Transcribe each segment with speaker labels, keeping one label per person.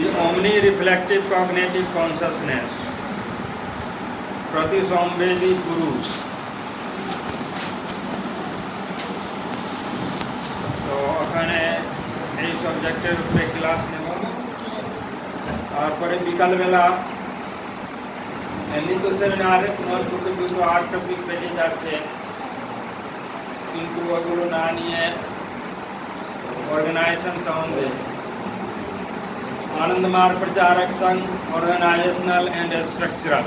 Speaker 1: the omni-reflective cognitive consciousness, প্রতিসংবেদী পুরুষ। তো ওখানে এই সাবজেক্টের উপরে ক্লাস নেব। তারপরে বিকালবেলা এমনি তো সেমিনার নোটবুকে 208 টপিক বেঁচে যাচ্ছে, কিন্তু ওগুলো না নিয়ে ऑर्गेनाइजेशन সম্বন্ধে आनंद मार्ग प्रचारक संघ ऑर्गेनाइजेशनल एंड स्ट्रक्चरल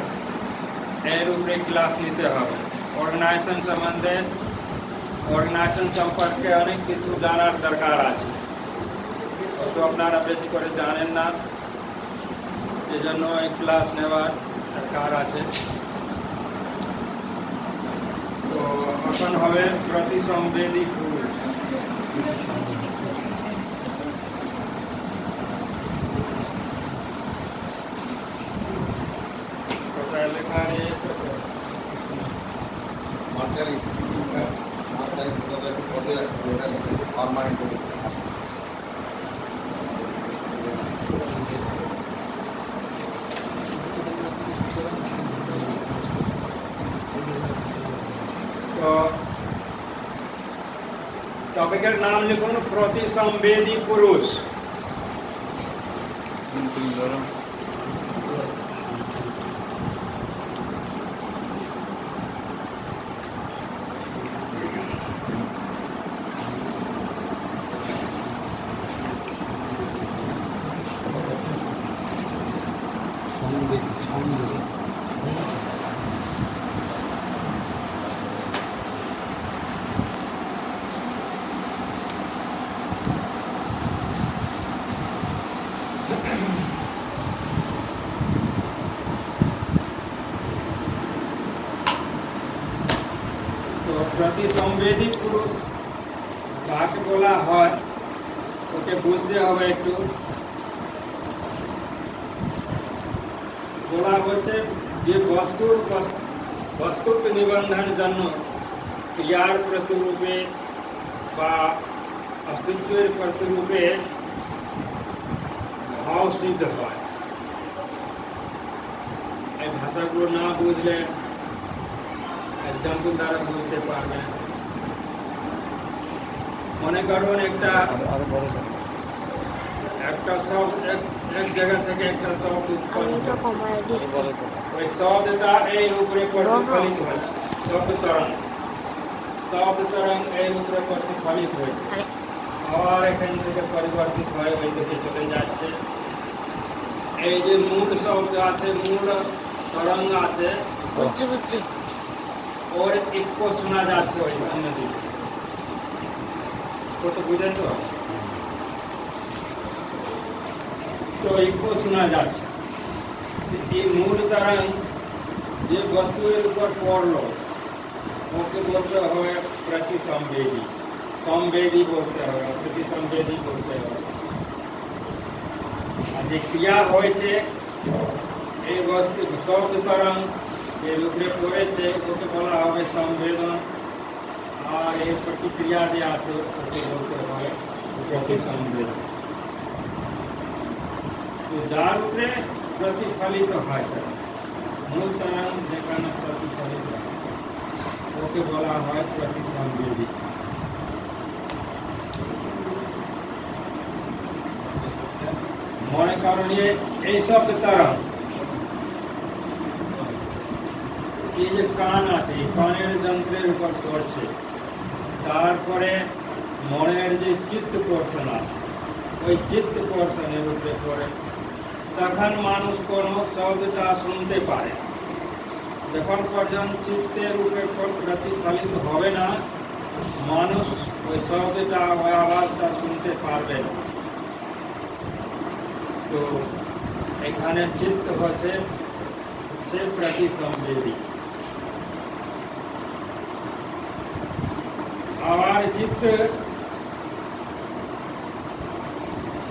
Speaker 1: এর উপরে ক্লাস নিতে হবে। অর্গানাইজেশন সম্বন্ধে অর্গানাইজেশন সম্পর্কে অনেক কিছু জানার দরকার আছে, তো আপনারা বেশি করে জানেন না, এজন্য এই ক্লাস নেওয়ার দরকার আছে। তো এখন হবে প্রতিসংবেদী পুরুষ। কোথায় লেখা আছে? তো টপিকের নাম লিখুন প্রতিসংবেদী পুরুষ। প্রতিসংবেদী পুরুষ কাকে বলা হয় ওকে বুঝতে হবে একটু। বলা হচ্ছে যে বস্তুর নিবন্ধন জন্য ক্রিয়ার প্রতিরূপে বা অস্তিত্বের প্রতিরূপে ভাব সিদ্ধ হয়। এই ভাষাগুলো না বুঝলে এক্সাম্পল দ্বারা বুঝতে পারবেন। মনে করুন একটা শব্দ এক জায়গা থেকে একটা শব্দ উৎপন্ন হয়, ওই শব্দটা এই উপরে প্রতিফলিত হয়েছে, শব্দ তরঙ্গ এই উপরে প্রতিফলিত হয়েছে, আর এখান থেকে পরিবর্তিত হয়ে ওই দিকে চলে যাচ্ছে। এই যে মূল শব্দ আছে, মূল তরঙ্গ আছে, ওর ইকো শোনা যাচ্ছে ওই অন্যদিকে। তো বুঝেন তো? তো ইকো শোনা যাচ্ছে। এই মূল তরঙ্গ যে বস্তুর উপর পড়লো ওকে বলতে হবে প্রতিসংবেদী, সংবেদী বলতে হবে, প্রতিসংবেদী বলতে হবে। আর যে ক্রিয়া হয়েছে এই বস্তু শব্দ তরঙ্গ এর উপরে পড়েছে ওকে বলা হবে সংবেদন, আর এর প্রতিক্রিয়া যে আছে ওকে বলতে হবে প্রতিসংবেদন। তো যার উপরে প্রতিফলিত হয় মূল তরঙ্গ যেখানে প্রতিফলিত হয় ওকে বলা হয় প্রতিসংবেদী। মনে করুন এই শব্দ তরঙ্গ, এই যে কান আছে এই কানের যন্ত্রের উপর পড়ছে, তারপরে মনের যে চিত্ত পোর্শন আছে ওই চিত্ত পোর্শনের উপরে পড়ে, তখন মানুষ কোনো শব্দটা শুনতে পারে। যখন পর্যন্ত চিত্তের উপরে প্রতিফলিত হবে না মানুষ ওই শব্দটা ওই আওয়াজটা শুনতে পারবে না। তো এখানে চিত্ত হচ্ছে প্রতিসংবেদী। আবার চিত্ত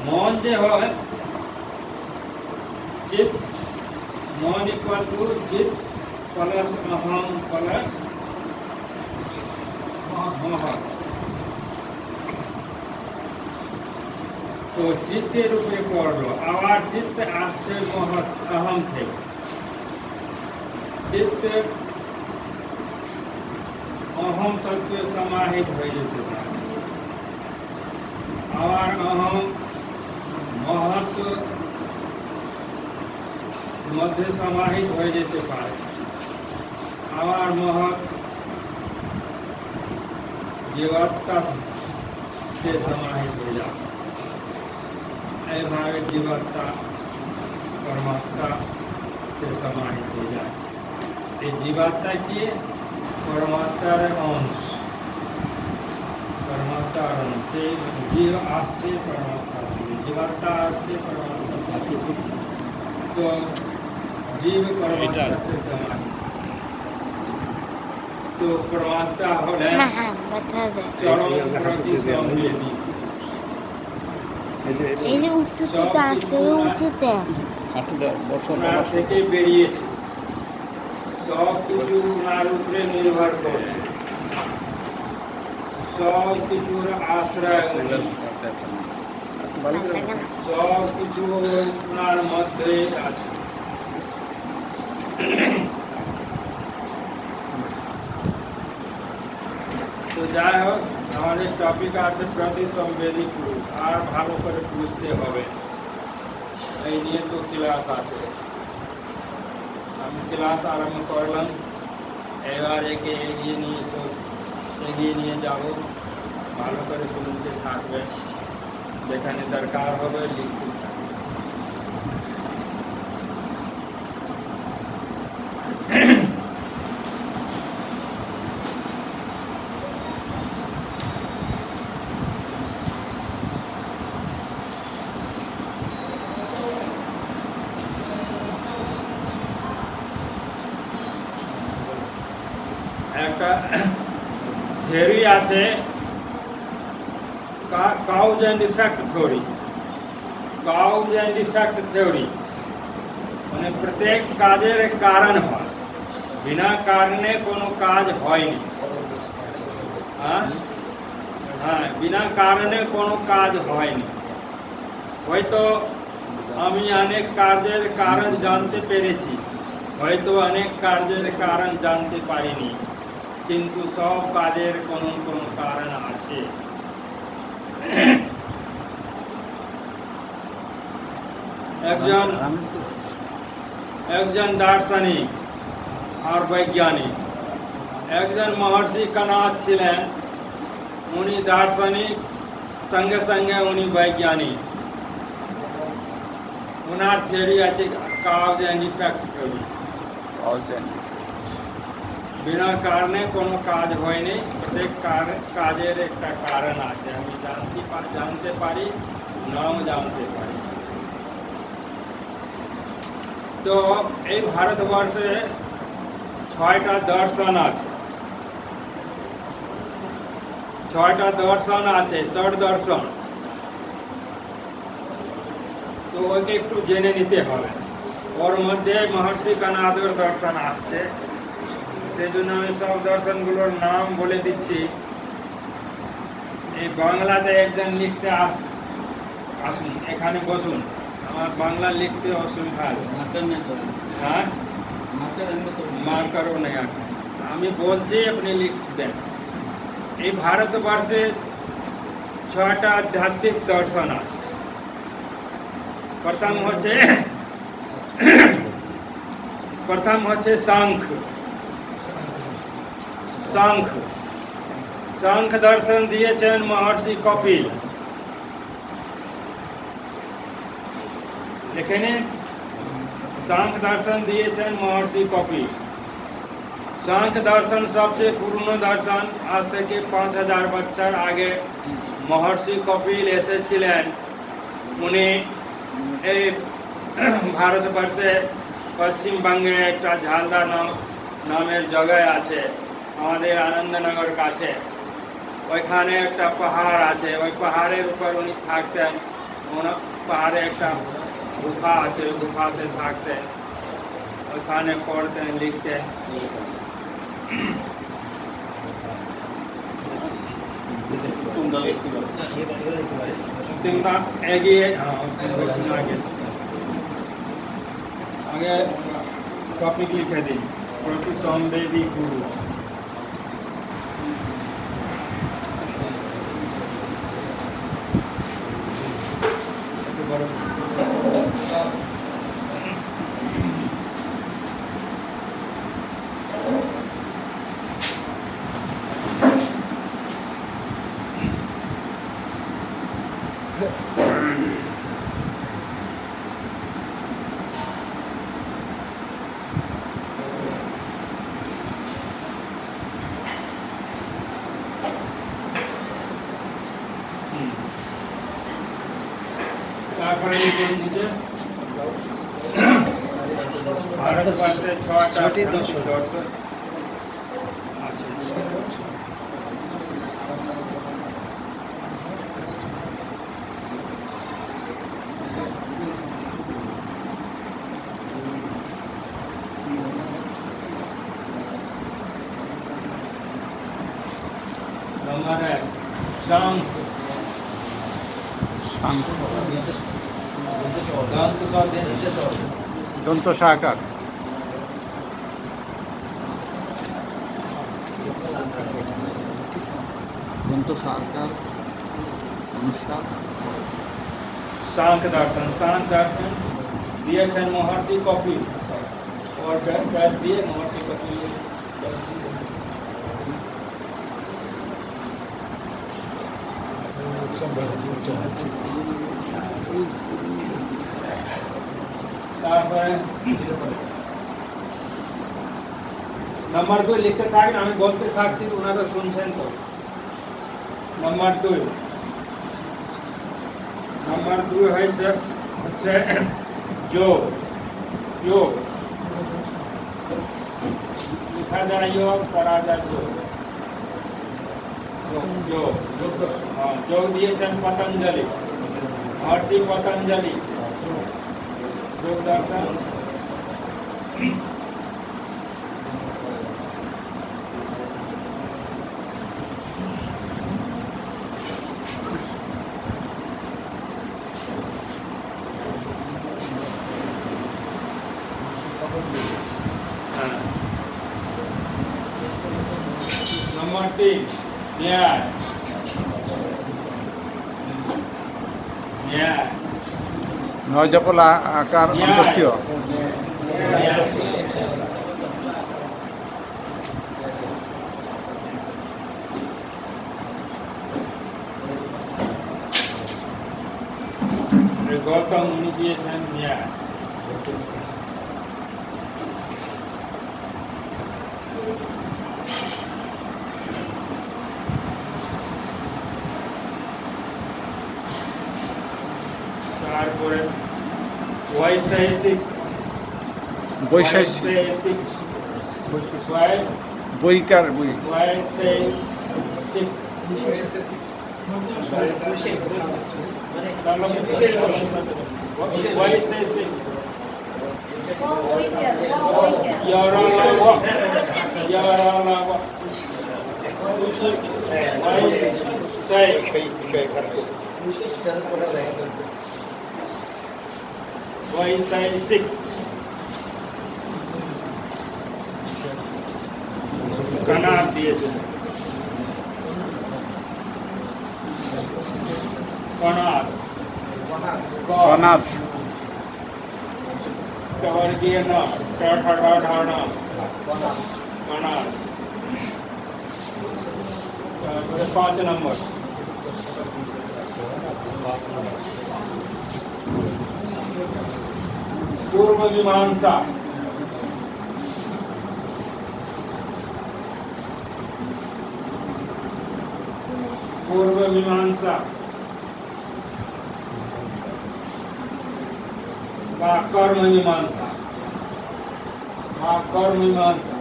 Speaker 1: মন যে হয়, চিত মন ইকুয়াল টু চিত প্লাস অহম প্লাস মহৎ। তো চিত্তের উপরে পড়লো, আবার চিত্ত আসছে মহৎ অহম থেকে। চিত্তে অহম তত্ত্বে সমাহিত হয়ে যেতে পারে, আবার অহম মহৎ মধ্যে সমাহিত হয়ে যেতে পারে, আবার মহৎ জীবাত্মাতে সমাহিত হয়ে যায়। এইভাবে জীবাত্মা পরমাত্মাতে সমাহিত হয়ে যায়। এই জীবাত্মা কি? পরমাত্মার অংশ, পরমাত্মার অংশ। সেই জীব আসছে পরমাত্মার থেকে, জীবাত্মা আসছে পরমাত্মার থেকে। তো জীব পরমাত্মাতে সমাহিত। তো পরমাত্মা হলেন চরম প্রতিসংবেদী।
Speaker 2: এই যে উচ্চতা আছে, উচ্চতা
Speaker 1: ওনার থেকে বেরিয়েছে, সব কিছু ওনার উপরে নির্ভর করে, সব কিছুর আশ্রয়, সব কিছু ওনার মধ্যে আছে। তো যাই হোক, আমাদের টপিক আছে প্রতিসংবেদী পুরুষ। আর ভালো করে বুঝতে হবে, এই নিয়ে তো ক্লাস আছে। আমি ক্লাস আরম্ভ করলাম, এবার একে এগিয়ে নিয়ে যাব। ভালো করে শুনতে থাকবে, যেখানে দরকার হবে লিখতে থাকবে। একটা থিওরি আছে, cause and effect theory. Cause and effect theory মানে প্রত্যেক কাজের কারণ হয়, বিনা কারণে কোনো কাজ হয়নি। হ্যাঁ, বিনা কারণে কোনো কাজ হয়নি। হয়তো আমি অনেক কাজের কারণ জানতে পেরেছি, হয়তো অনেক কাজের কারণ জানতে পারিনি, কিন্তু সব কাজের কোনো কোনো কারণ আছে। একজন দার্শনিক আর বৈজ্ঞানিক, একজন মহর্ষি কানাদ ছিলেন, উনি দার্শনিক, সঙ্গে সঙ্গে উনি বৈজ্ঞানিক। ওনার থিওরি আছে কাউজ অ্যান্ড ইফেক্ট থিওরি। বিনা কারণে কোনো কাজ হয়নি, প্রত্যেক কাজের একটা কারণ আছে। আমি জানতে পারি, নাও জানতে পারি। তো এই ভারতবর্ষে 6টা দর্শন আছে, 6টা দর্শন আছে, ষট দর্শন। তো ওকে একটু জেনে নিতে হবে। ওর মধ্যে মহর্ষি কানাদের দর্শন আসছে, সেই জন্য আমি সব দর্শনগুলোর নাম বলে দিচ্ছি। এই বাংলাতে একজন লিখতে আসুন, এখানে বসুন। আমার বাংলা লিখতে অসুবিধা আছে। হ্যাঁ, মার্কারও নেই, আমি বলছি, আপনি লিখবেন। এই ভারতবর্ষে 6টা আধ্যাত্মিক দর্শন আছে। প্রথম হচ্ছে সাংখ্য। সাংখ্য দর্শন দিয়েছেন মহর্ষি কপিল। এখানে সাংখ্য দর্শন দিয়েছেন মহর্ষি কপিল। সাংখ্য দর্শন সবচেয়ে পুরনো দর্শন। আজ থেকে 5000 বছর আগে মহর্ষি কপিল এসেছিলেন। উনি এই ভারতবর্ষে পশ্চিমবঙ্গে একটা ঝালদা নামের জায়গায় আছে, আমাদের আনন্দনগর কাছে। ওইখানে একটা পাহাড় আছে, ওই পাহাড়ের উপর উনি থাকতেন। পাহাড়ে একটা গুফা আছে, ওই গুফাতে থাকতেন, ওইখানে পড়তেন, লিখতেন। তোমরা এগিয়ে আগে আগে টপিক লিখে দিন প্রতিসংবেদী গুরু। তারপরে লিখুন নিচে ভারতবর্ষে ছটি দর্শন আছে। নম্বর 1 শান্ত
Speaker 3: দন্ত সাকার দন্ত সাকার অনুসার
Speaker 1: सांख्य दर्शन दिए छन महर्षि कपिल और व्यास दिए महर्षि कपिल। नंबर 2 लिखते থাকেন, আমি বলতে থাকছি ওনারা শুনছেন তো। नंबर 2 হচ্ছে যোগ योग लिखा যায় योग पढ़ा যায় যোগ যোগ हाँ যোগ दिए पतंजलि महर्षि पतंजलि योग दर्शन। नंबर 3 न्याय
Speaker 3: নয়জপল আকার অন্তস্থীয়
Speaker 1: गौतम मुनि दिएছেন न्याय। তারপরে বৈশাইসিক
Speaker 3: বৈশাইসিক বৈকার বই
Speaker 1: বৈশাইসিক বৈশাইসিক वैशेषिक कनात दिए थे कनात
Speaker 3: কনাথ
Speaker 1: वर्गीय न ढाढ़ा कनात। 5 नंबर पूर्व मीमांसा पूर्व मीमांसा वा कर्म मीमांसा वा कर्म मीमांसा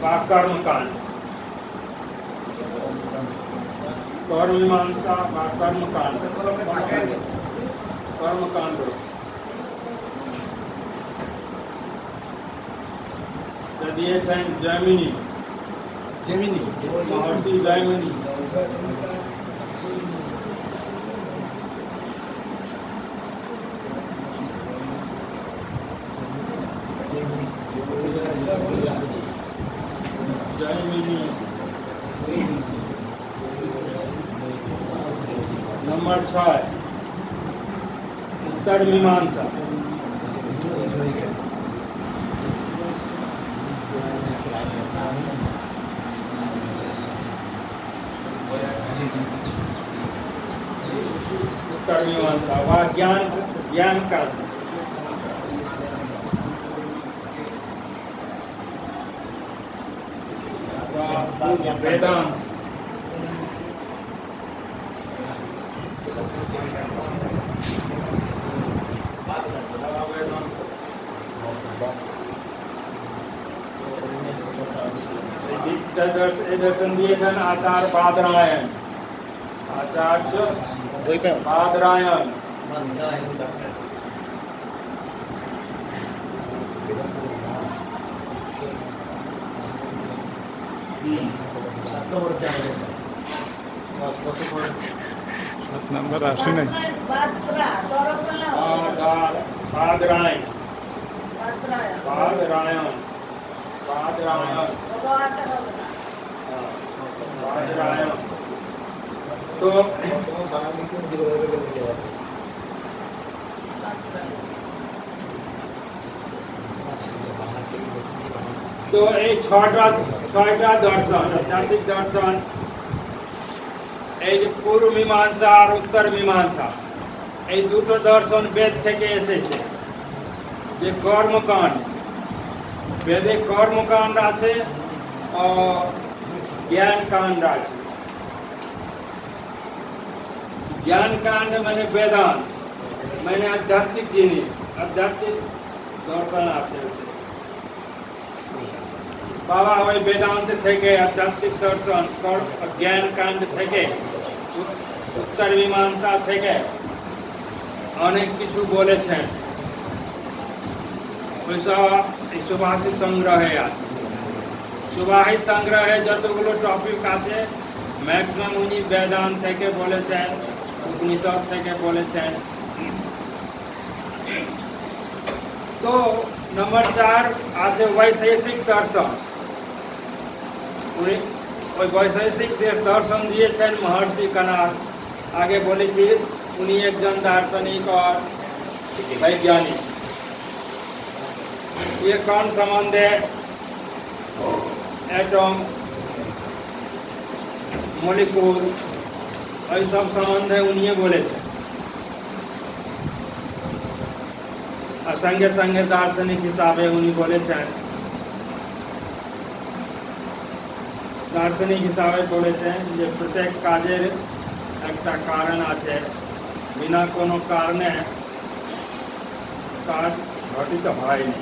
Speaker 1: वा कर्म कांड कर्म मीमांसा वा कर्म कांड कर्म कांड दिएছেন জৈমিনী মহর্ষি জৈমিনী जैमिनी। नंबर 6 उत्तर मीमांसा। उत्तर मीमांसा व ज्ञान का वेदांत। दर्शन दिए थे आचार्य बादरायण। आचार्य बादरायण।
Speaker 3: সাত নাম্বার আসে নাই।
Speaker 1: बादरायण। बादरायण। बादरायण। बादरायण। तो এই ছয়টা দর্শন, আধ্যাত্মিক দর্শন, এই যে পূর্ব মীমাংসা আর উত্তর মীমাংসা, এই দুটো দর্শন বেদ থেকে এসেছে। যে কর্মকাণ্ড, বেদে কর্মকাণ্ড আছে ও জ্ঞান কাণ্ড আছে। জ্ঞান কাণ্ড মানে বেদান্ত, মানে আধ্যাত্মিক জিনিস, আধ্যাত্মিক দর্শন আছে। বাবা ওই বেদান্ত থেকে, আধ্যাত্মিক দর্শন, জ্ঞান কাণ্ড থেকে, উত্তর মীমাংসা থেকে অনেক কিছু বলেছেন। ওইসব এই সুভাষিত সংগ্রহে আছে। সুভাষিত সংগ্রহে যতগুলো টপিক আছে ম্যাক্সিমাম উনি বেদান্ত থেকে বলেছেন, উপনিষদ থেকে বলেছেন। তো नंबर 4 আছে বৈশেষিক দর্শন। উনি ওই বৈশেষিক দর্শন দিয়েছেন মহর্ষি কনাদ। আগে বলেছি উনি একজন দার্শনিক और वैज्ञानिक। ये कौन संबंध है? एटम, मॉलिक्यूल, এই সব সম্বন্ধে উনি বলেছেন। আর সঙ্গে সঙ্গে দার্শনিক হিসাবে উনি বলেছেন, দার্শনিক হিসাবে বলেছেন যে প্রত্যেক কাজের একটা কারণ আছে, বিনা কোনো কারণে কাজ ঘটিত হয়নি,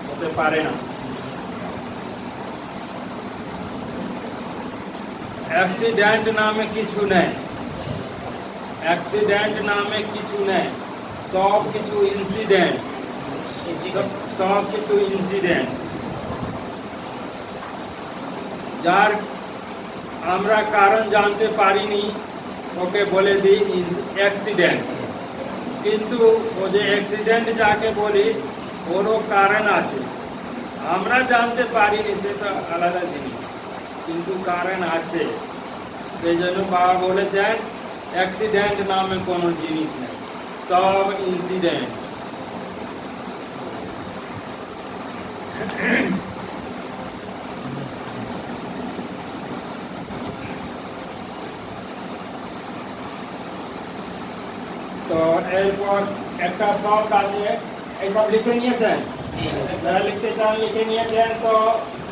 Speaker 1: হতে পারে না। অ্যাক্সিডেন্ট নামে কিছু নেই, অ্যাক্সিডেন্ট নামে কিছু নেই, সব কিছু ইনসিডেন্ট, সব কিছু ইনসিডেন্ট। যার আমরা কারণ জানতে পারিনি ওকে বলে দিই অ্যাক্সিডেন্ট। কিন্তু ও যে অ্যাক্সিডেন্ট যাকে বলি ওরও কারণ আছে, আমরা জানতে পারিনি সেটা আলাদা জিনিস, কিন্তু কারণ আছে। সেই জন্য বাবা বলেছেন অ্যাক্সিডেন্ট নামে কোনো জিনিস নেই, সব ইনসিডেন্ট। তো এরপর একটা শখ আছে, এইসব লিখে নিয়েছেন? যারা লিখতে চান লিখে নিয়েছেন, তো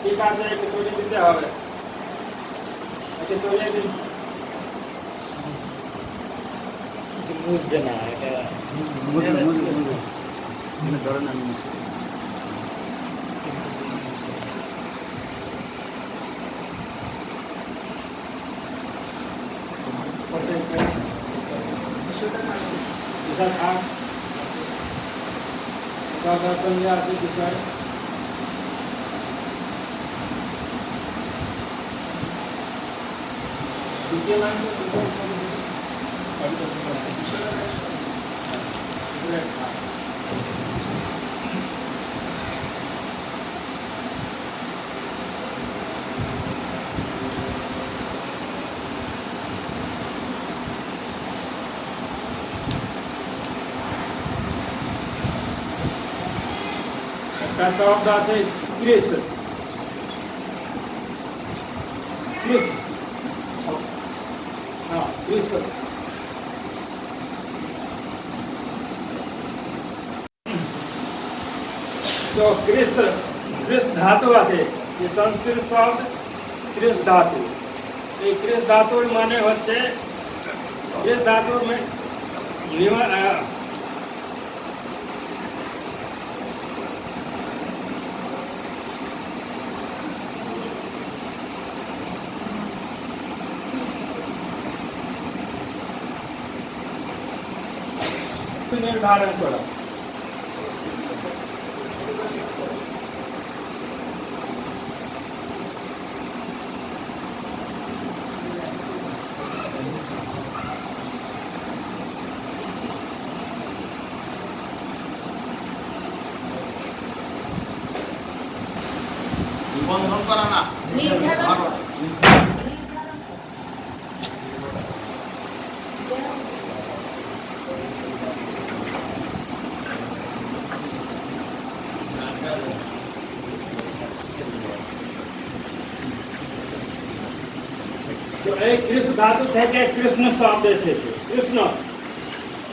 Speaker 1: ঠিক আছে, একটু তৈরি দিতে হবে। একটু তৈরি দিন।
Speaker 4: বুঝবে না এটা,
Speaker 3: ধরেন আমি মিশে
Speaker 1: দর্শন আছে বিষয়। একটা শব্দ আছে কৃষ, কৃষ, হ্যাঁ কৃষ। তো কৃষ, কৃষ ধাতু আছে, এই সংস্কৃত শব্দ কৃষ ধাতু। এই কৃষ ধাতুর মানে হচ্ছে, কৃষ ধাতুর নির্ধারণ করা।
Speaker 5: নিবন্ধন করা না
Speaker 1: তো এই কৃষ্ণ ধাতু থেকে কৃষ্ণ শব্দ এসেছে, কৃষ্ণ।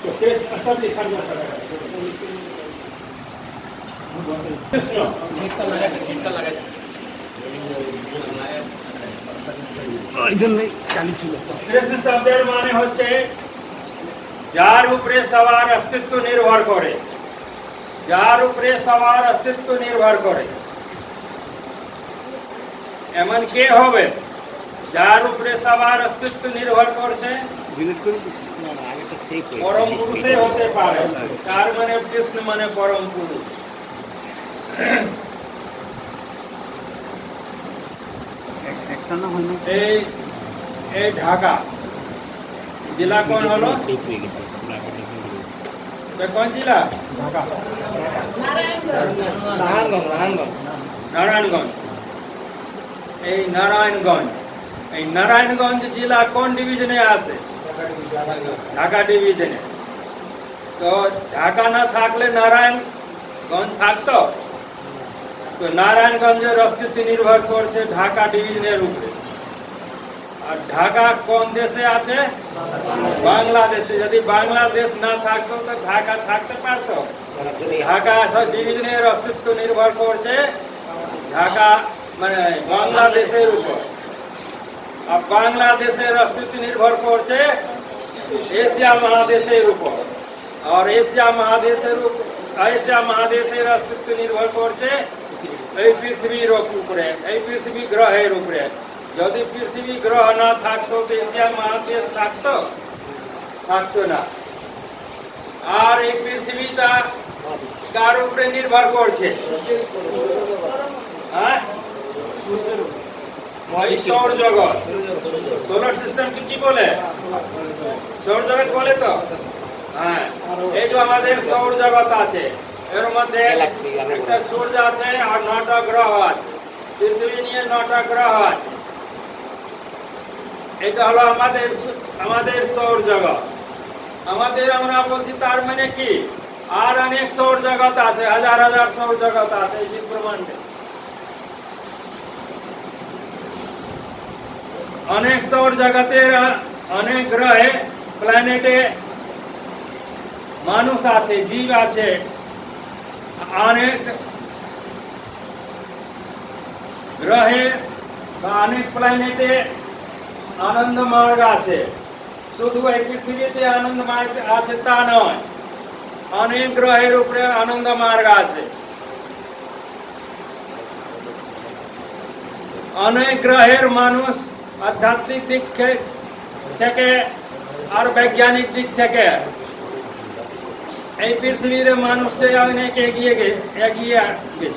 Speaker 1: তো কৃষ্ণ সব লিখা যাবে, কৃষ্ণ।
Speaker 4: ওই জন্যই চালি ছিল।
Speaker 1: কৃষ্ণ শব্দের মানে হচ্ছে যার উপরে সবার অস্তিত্ব নির্ভর করে, যার উপরে সবার অস্তিত্ব নির্ভর করে। এমন কে হবে যার উপরে সবার অস্তিত্ব নির্ভর করছে?
Speaker 4: ডিলিট করে দিছি না না, আগেটা সেভ হয়ে
Speaker 1: পরম পুরুষে হতে পারে। তার মানে কৃষ্ণ মানে পরম পুরুষ।
Speaker 4: একটা না হয় না,
Speaker 1: এই এই ঢাকা জেলা কোন হলো?
Speaker 4: সেভ হয়ে গেছে।
Speaker 1: এটা কোন জেলা? নারায়ণগঞ্জ। এই নারায়ণগঞ্জ, এই নারায়ণগঞ্জ জেলা কোন ডিভিশনে আছে? ঢাকা ডিভিশনে। তো ঢাকা না থাকলে নারায়ণগঞ্জ থাকতো? তো নারায়ণগঞ্জের অস্তিত্ব নির্ভর করছে ঢাকা ডিভিশনের উপরে। আর ঢাকা কোন দেশে আছে? বাংলাদেশে। যদি বাংলাদেশ না থাকতো তো ঢাকা থাকতে পারতো? ঢাকা ডিভিশনের অস্তিত্ব নির্ভর করছে ঢাকা মানে বাংলাদেশের উপর। আর বাংলাদেশের অস্তিত্ব নির্ভর করছে এশিয়া মহাদেশের উপর। আর এশিয়া মহাদেশের অস্তিত্ব নির্ভর করছে এই পৃথিবীর উপরে, এই পৃথিবী গ্রহের উপরে। যদি পৃথিবী গ্রহ না থাকতো তো এশিয়া মহাদেশ থাকতো? থাকতো না। আর এই পৃথিবীটা কার উপরে নির্ভর করছে? হ্যাঁ, সৌরজগৎ। সোলার সিস্টেম কি বলে? সৌরজগৎ বলে তো। হ্যাঁ, এই যে আমাদের সৌরজগৎ আছে, এর মধ্যে একটা সূর্য আছে আর 9টা গ্রহ আছে। পৃথিবী নিয়ে 9টা গ্রহ আছে। এটা হলো আমাদের সৌরজগৎ। আমরা বলছি তার মানে কি আর অনেক সৌরজগৎ আছে, হাজার হাজার সৌরজগৎ আছে এই ব্রহ্মাণ্ডে। অনেক সৌরজগতের অনেক গ্রহে প্ল্যানেটে মানুষ আছে, জীব আছে। অনেক গ্রহে বা অনেক প্ল্যানেটে আনন্দ মার্গ আছে। শুধু এই পৃথিবীতে আনন্দ মার্গ আছে তা নয়, অনেক গ্রহের উপরে আনন্দ মার্গ আছে। অনেক গ্রহের মানুষ আধ্যাত্মিক দিক থেকে আর বৈজ্ঞানিক দিক থেকে এই পৃথিবীর মানুষ চেয়ে অনেক এগিয়ে গেছে।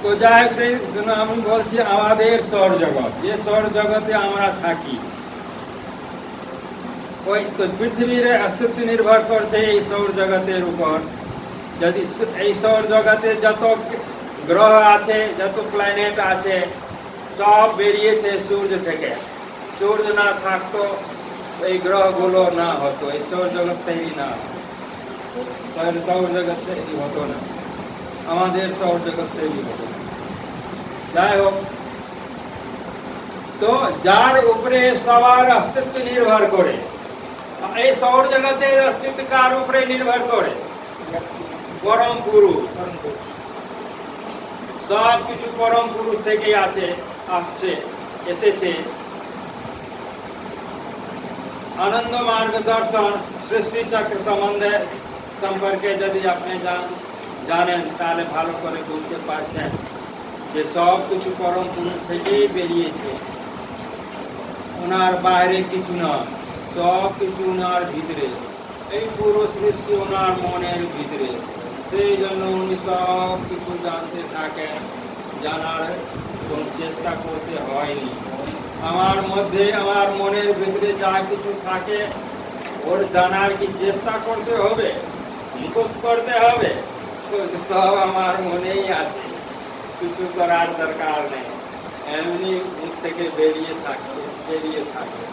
Speaker 1: তো যাই হোক, সেই জন্য আমি বলছি আমাদের সৌরজগৎ, যে সৌরজগতে আমরা থাকি, ওই তো পৃথিবীর অস্তিত্ব নির্ভর করছে এই সৌরজগতের উপর। যদি এই সৌরজগতে যত গ্রহ আছে, যত প্ল্যানেট আছে, সব বেরিয়েছে সূর্য থেকে। সূর্য না থাকতো এই গ্রহগুলো না হতো, এই সৌরজগৎ তৈরি না হতো। তাহলে সৌর জগৎ তৈরি হতো না, আমাদের সৌর জগৎ তৈরি হতো না। যাই হোক, তো যার উপরে সবার অস্তিত্ব নির্ভর করে, এই সৌর জগতের অস্তিত্ব কার উপরে নির্ভর করে? পরম পুরুষ। সব কিছু পরম পুরুষ থেকে এসেছে। আনন্দ মার্গদর্শন সৃষ্টি চক্র সম্পর্কে যদি আপনি জানেন, তাহলে ভালো করে বুঝতে পারছেন যে সব কিছু পরম পুরুষ থেকেই বেরিয়েছে, ওনার বাইরে কিছু নয়, সব কিছু ওনার ভিতরে। এই পুরো সৃষ্টি ওনার মনের ভিতরে, সেই জন্য উনি সব কিছু জানতে থাকেন, জানার কোনো চেষ্টা করতে হয়নি। আমার মধ্যে, আমার মনের ভিতরে যা কিছু থাকে, ওর জানার কি চেষ্টা করতে হবে, মুখস্থ করতে হবে? সব আমার মনেই আছে, কিছু করার দরকার নেই, এমনি মুখ থেকে বেরিয়ে থাকে।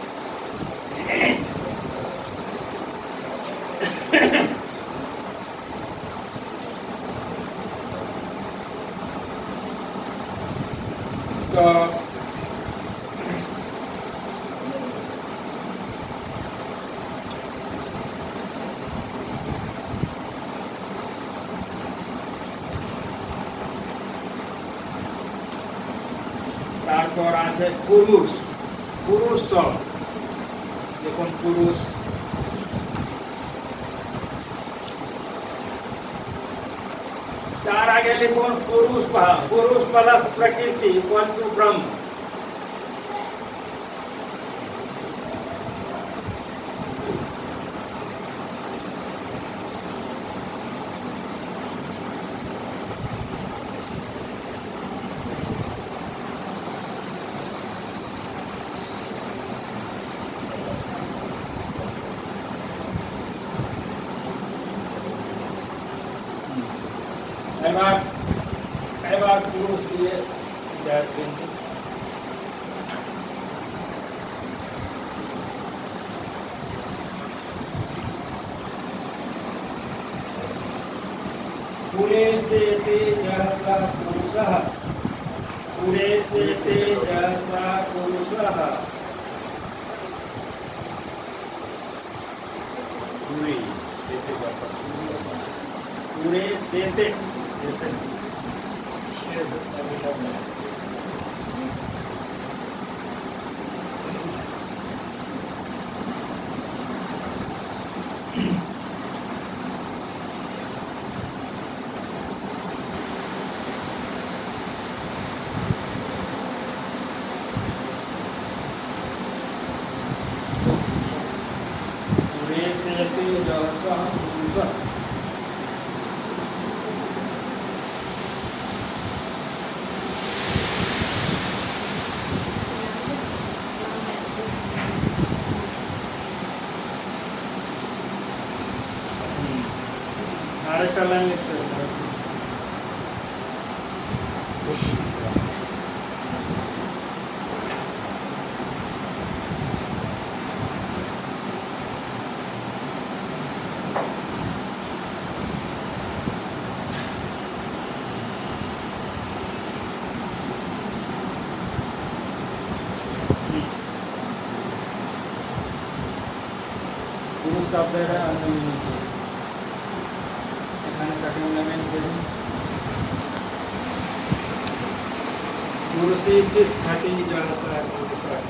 Speaker 1: তো তারপর আছে পুরুষ। সব দেখুন, পুরুষ তার আগে লিখুন পুরুষ প্লাস প্রকৃতি ইকুয়াল টু ব্রহ্ম। এবার পুরুষ দিয়ে দেখবেন, पुरे से तेजसा पुरुषः, पुरे से तेजसा पुरुषः, पुरे से আরেকটা লাইন লিখতে হবে। পুরুষ শব্দের এখানে সেকেন্ড লাইনে লিখুন, পুরুষে তিষ্ঠতি জহসা পুরুষः।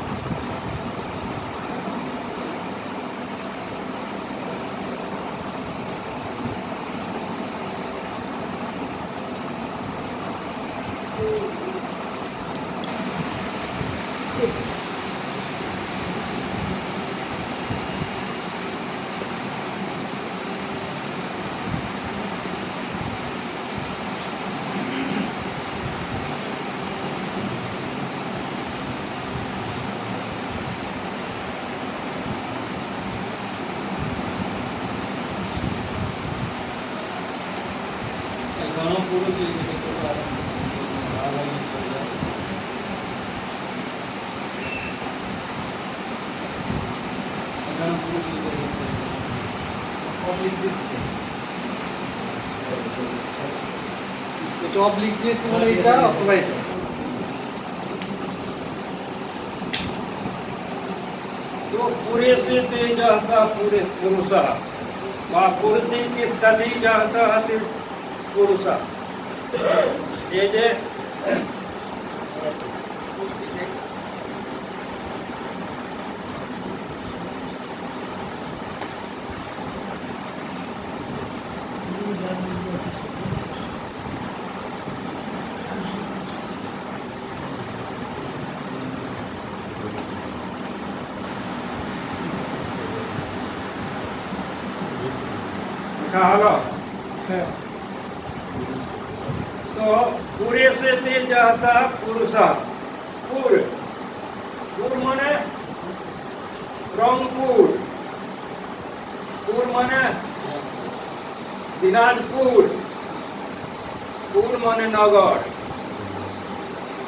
Speaker 1: दोनों पुरुष
Speaker 4: অনেক দিচ্ছে
Speaker 5: এটা অবলিক দিয়েছি বলে এটা অথবা এটা
Speaker 1: तो पुरेसे तेजसा पुरे पुरुषः वा पुरुषे तिष्ठति जहसः पुरुषः ये जे लिखा हलो
Speaker 5: হ্যাঁ
Speaker 1: तो पूरे से तेजसा पुरुषः पूर पूर माने रंगपुर पूर माने दिनाजपुर पूर माने नगर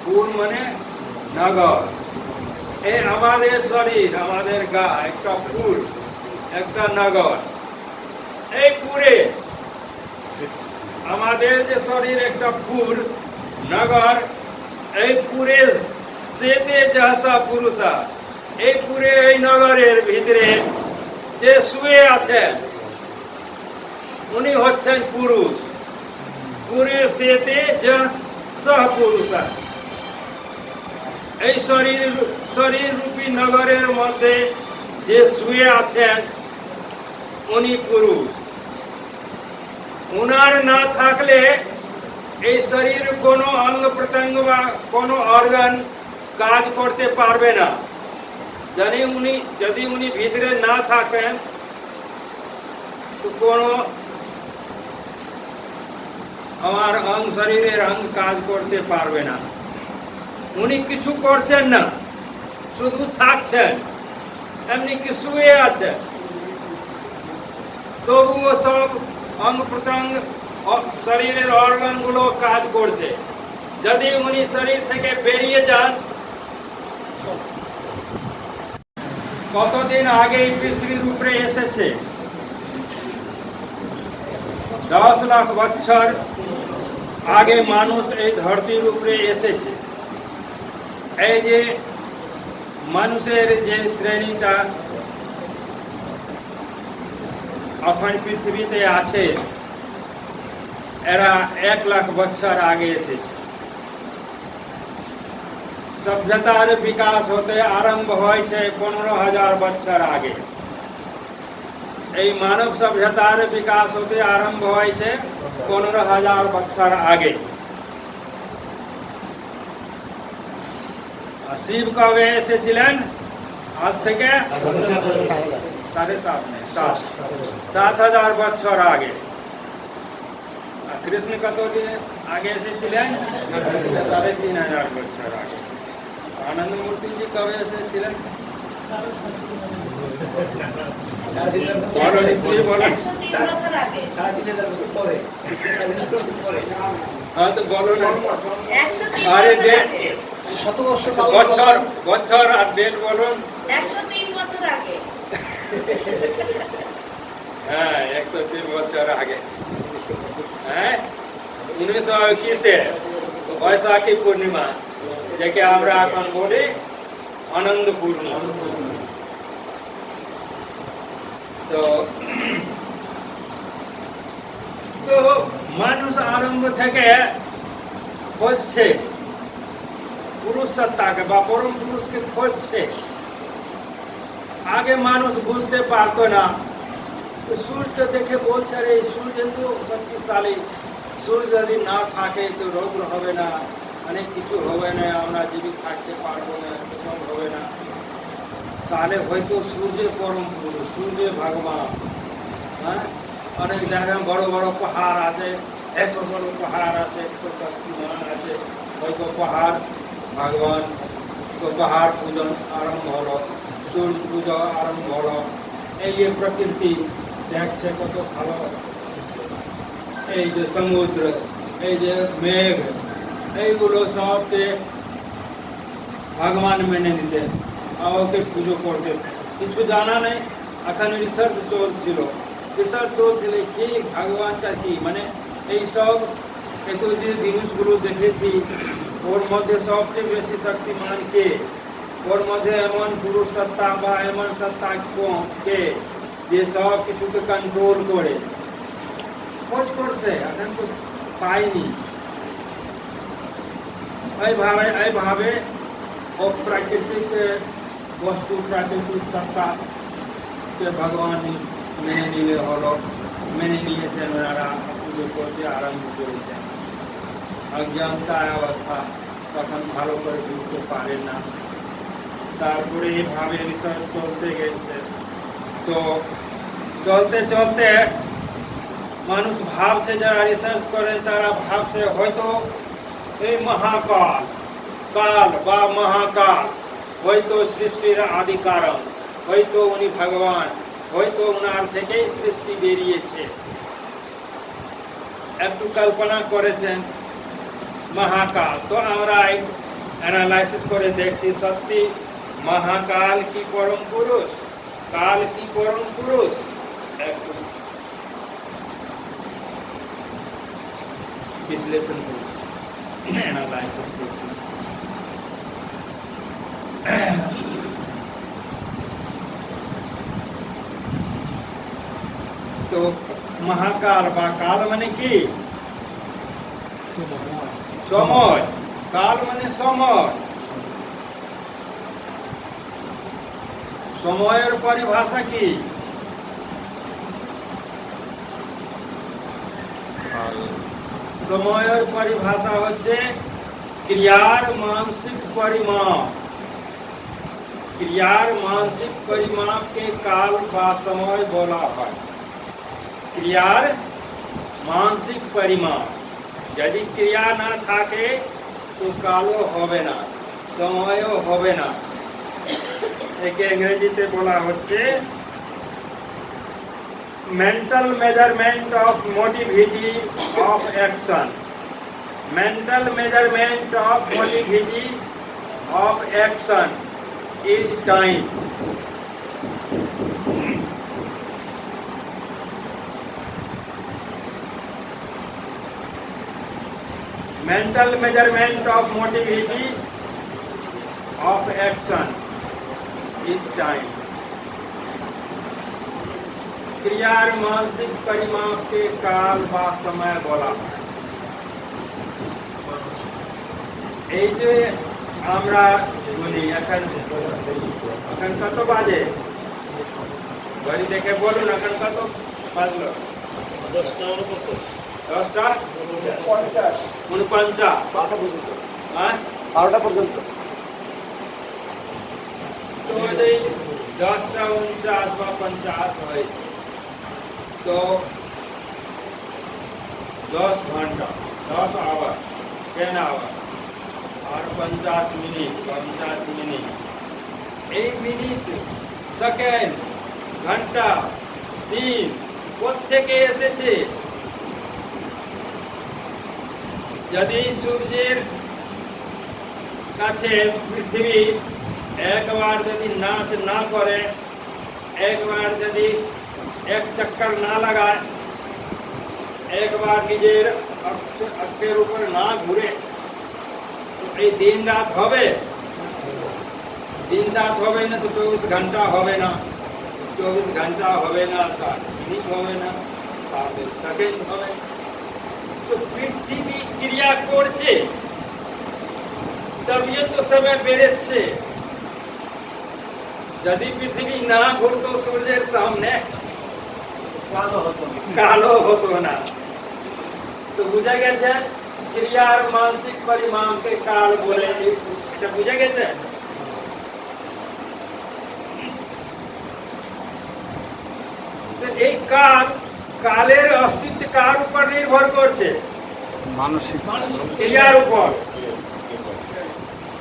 Speaker 1: पूर माने नगर এই আমাদের শরীর আমাদের গা একটা পুর একটা নগর এই পুরে আমাদের যে শরীর একটা পুর নগর এই পুরে সেতে যাসা পুরুষা এই পুরে এই নগরের ভিতরে যে শুয়ে আছেন উনি হচ্ছেন পুরুষ পুরে সেতে যাসা পুরুষা এই শরীর রূপী নগরের মধ্যে যে শুয়ে আছেন উনি পুরুষ উনার না থাকলে এই শরীর কোনো অঙ্গ প্রত্যঙ্গ বা কোনো অর্গান কাজ করতে পারবে না যদি উনি ভিতরে না থাকেন তো কোনো আমার অঙ্গ শরীরের অঙ্গ কাজ করতে পারবে না উনি কিছু করছেন না শুধু থাকছেন এমনি কি শুয়ে আছেন তবুও সব অঙ্গ প্রত্যঙ্গ শরীরের অর্গান গুলো কাজ করছে যদি উনি শরীর থেকে বেরিয়ে যান কতদিন আগে এই পৃথিবীর উপরে এসেছে 10 লাখ বছর আগে মানুষ এই ধরতির উপরে এসেছে এই যে মানুষের যে শ্রেণীটা এখন পৃথিবীতে আছে এরা 1 লাখ বছর আগে এসেছে সভ্যতার বিকাশ হতে আরম্ভ হয়েছে 15,000 বছর আগে এই মানব সভ্যতার বিকাশ হতে আরম্ভ হয়েছে 15,000 বছর আগে শিব কবে এসেছিলেন আজ থেকে 7,000 বছর আগে আর কৃষ্ণ কতদিন আগে এসেছিলেন 3,500 বছর আগে আনন্দ মূর্তি জি কবে এসেছিলেন হ্যাঁ তো বলো না আরে বছর আর ডেট বলুন
Speaker 6: 103 বছর আগে
Speaker 1: হ্যাঁ 103 বছর আগে হ্যাঁ 1921 বৈশাখী পূর্ণিমা যাকে আমরা এখন বলি আনন্দ পূর্ণিমা তো মানুষ আরম্ভ থেকে খুঁজছে পুরুষ সত্তাকে বা পরম পুরুষকে খুঁজছে আগে মানুষ বুঝতে পারতো না সূর্যকে দেখে বলছে আরে সূর্য তো শক্তিশালী সূর্য যদি না থাকে তো রৌদ্র হবে না অনেক কিছু হবে না আমরা জীবিত থাকতে পারবো না সব হবে না তাহলে হয়তো সূর্যের পরম পুরুষ সূর্য ভগবান হ্যাঁ অনেক জায়গায় বড় বড় পাহাড় আছে এত বড় পাহাড় আছে এত শক্তিমান আছে হয়তো পাহাড় ভগবান তো পাহাড় পূজন আরম্ভ হলো সূর্য পূজা আরম্ভ হলো এই যে প্রকৃতি দেখছে কত ভালো এই যে সমুদ্র এই যে মেঘ এইগুলো সবকে ভগবান মেনে নিতেন ওকে পুজো করতেন কিছু জানা নেই এখন রিসার্চ চলছিল কি ভগবানটা কি মানে এইসব এত যে জিনিসগুলো দেখেছি, ওর মধ্যে সবচেয়ে বেশি শক্তিমান কে? ওর মধ্যে এমন পুরুষ সত্তা বা এমন সত্তা কে যে সব কিছুকে কন্ট্রোল করে? খোঁজ করছে, এখন তো পাইনি। এইভাবে অপ্রাকৃতিক বস্তু, প্রাকৃতিক সত্তা কে ভগবান মেনে নিলে হলো, মেনে নিয়েছেন ওনারা, পুজো করতে আরম্ভ করেছেন। অজ্ঞানতার অবস্থা, তখন ভালো করে বুঝতে পারেন না। তারপরে এইভাবে রিসার্চ চলতে গেছে, তো চলতে চলতে মানুষ ভাবছে, যারা রিসার্চ করেন তারা ভাবছে হয়তো এই মহাকাল, কাল বা মহাকাল হয়তো সৃষ্টির আদি কারণ, হয়তো উনি ভগবান, হয়তো ওনার থেকেই সৃষ্টি বেরিয়েছে। একটু কল্পনা করেছেন মহাকাল। তো আমরা অ্যানালাইসিস করে দেখছি, সত্যি মহাকাল কি পরম পুরুষ? কাল কি পরম পুরুষ? একটু বিশ্লেষণ করছি, অ্যানালাইসিস করছি। তো মহাকাল বা কাল মানে কি? সময়। কাল মানে সময়। সময়ের পরিভাষা কি? সময়ের পরিভাষা হচ্ছে ক্রিয়ার মানসিক পরিমাপ। ক্রিয়ার মানসিক পরিমাপকে কাল বা সময় বলা হয়। ক্রিয়ার মানসিক পরিমাপ, যদি ক্রিয়া না থাকে তো কালও হবে না, সময়ও হবে না। একে ইংরেজিতে বলা হচ্ছে mental measurement of motivity of action. Mental measurement of motivity of action is time. Mental measurement of motility of action is time. ক্রিয়ার মানসিক পরিমাপকে কাল বা সময় বলা হয়। এই যে আমরা বলি, এখন কত বাজে? ঘড়ি দেখে বলুন, এখন কত বাজলো? 10টা 49।
Speaker 5: 12টা পর্যন্ত।
Speaker 1: তো এই 10টা 49 বা 50 হয়েছে, তো 10 ঘন্টা, 10 আওয়ার, 10 আওয়ার আর 50 মিনিট, 50 মিনিট। এই মিনিট, সেকেন্ড, ঘন্টা, দিন কোত্থেকে এসেছে? যদি সূর্যের কাছে পৃথিবী একবার যদি নাচ না করে, একবার যদি এক চক্কর না লাগায়, একবার নিজের অক্ষের উপর না ঘুরে, তো এই দিন রাত হবে? দিন রাত হবে না, তো 24 ঘন্টা হবে না। 24 ঘন্টা হবে না, তার মিনিট হবে না, তাদের সেকেন্ড হবে। তো পৃথিবী ক্রিয়া করছে, তবে তো সময় বেড়েছে। যদি পৃথিবী না ঘুরতো সূর্যের সামনে, কালো হতো না। তো বুঝা গেছে ক্রিয়ার মানসিক পরিমাপকে কাল বলে, এটা বুঝা গেছে। তো এই কাল, কালের অস্তিত্ব কার উপর নির্ভর করছে?
Speaker 3: মানসিক
Speaker 1: ক্রিয়ার উপর।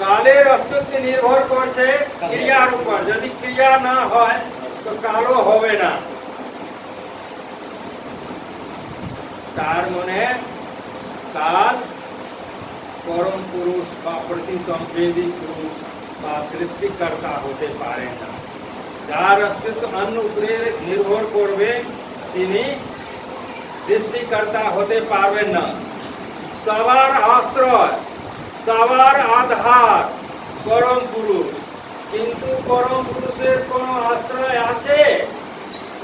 Speaker 1: কালের অস্তিত্ব নির্ভর করছে ক্রিয়ার উপর। যদি ক্রিয়া না হয় তো কালও হবে না। তার মানে কাল পরম পুরুষ বা প্রতিসম্বেদী পুরুষ বা সৃষ্টিকর্তা হতে পারে না। যার অস্তিত্ব অন্য উপরে নির্ভর করবে তিনি সৃষ্টিকর্তা হতে পারবেন না। সবার আশ্রয়, সবার আধার পরম পুরুষ। কিন্তু পরম পুরুষের কোনো আশ্রয় আছে,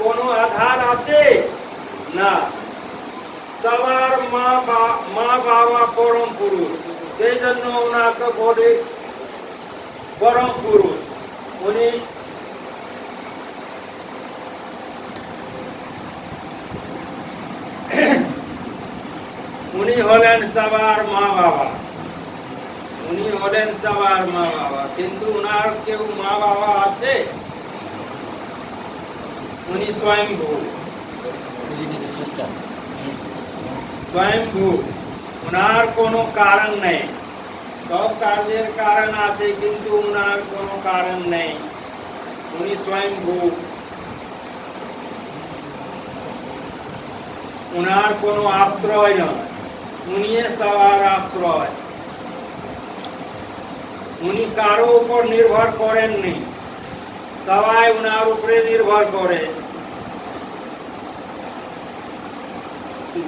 Speaker 1: কোনো আধার আছে না। সবার মা বাবা পরম পুরুষ, সেই জন্য ওনাকে বলে পরম পুরুষ। উনি হলেন সবার মা বাবা, উনি হলেন সবার মা বাবা। কিন্তু উনার কেউ মা বাবা আছে? উনি স্বয়ংভূ, স্বয়ংভূ। উনার কোনো কারণ নেই। সব কার্যের কারণ আছে, কিন্তু উনার কোনো কারণ নেই। উনি স্বয়ংভূ, উনার কোনো আশ্রয় নয়। উনি সবার আশ্রয়। উনি কারো উপর নির্ভর করেননি, সবাই উনার উপরে নির্ভর করে।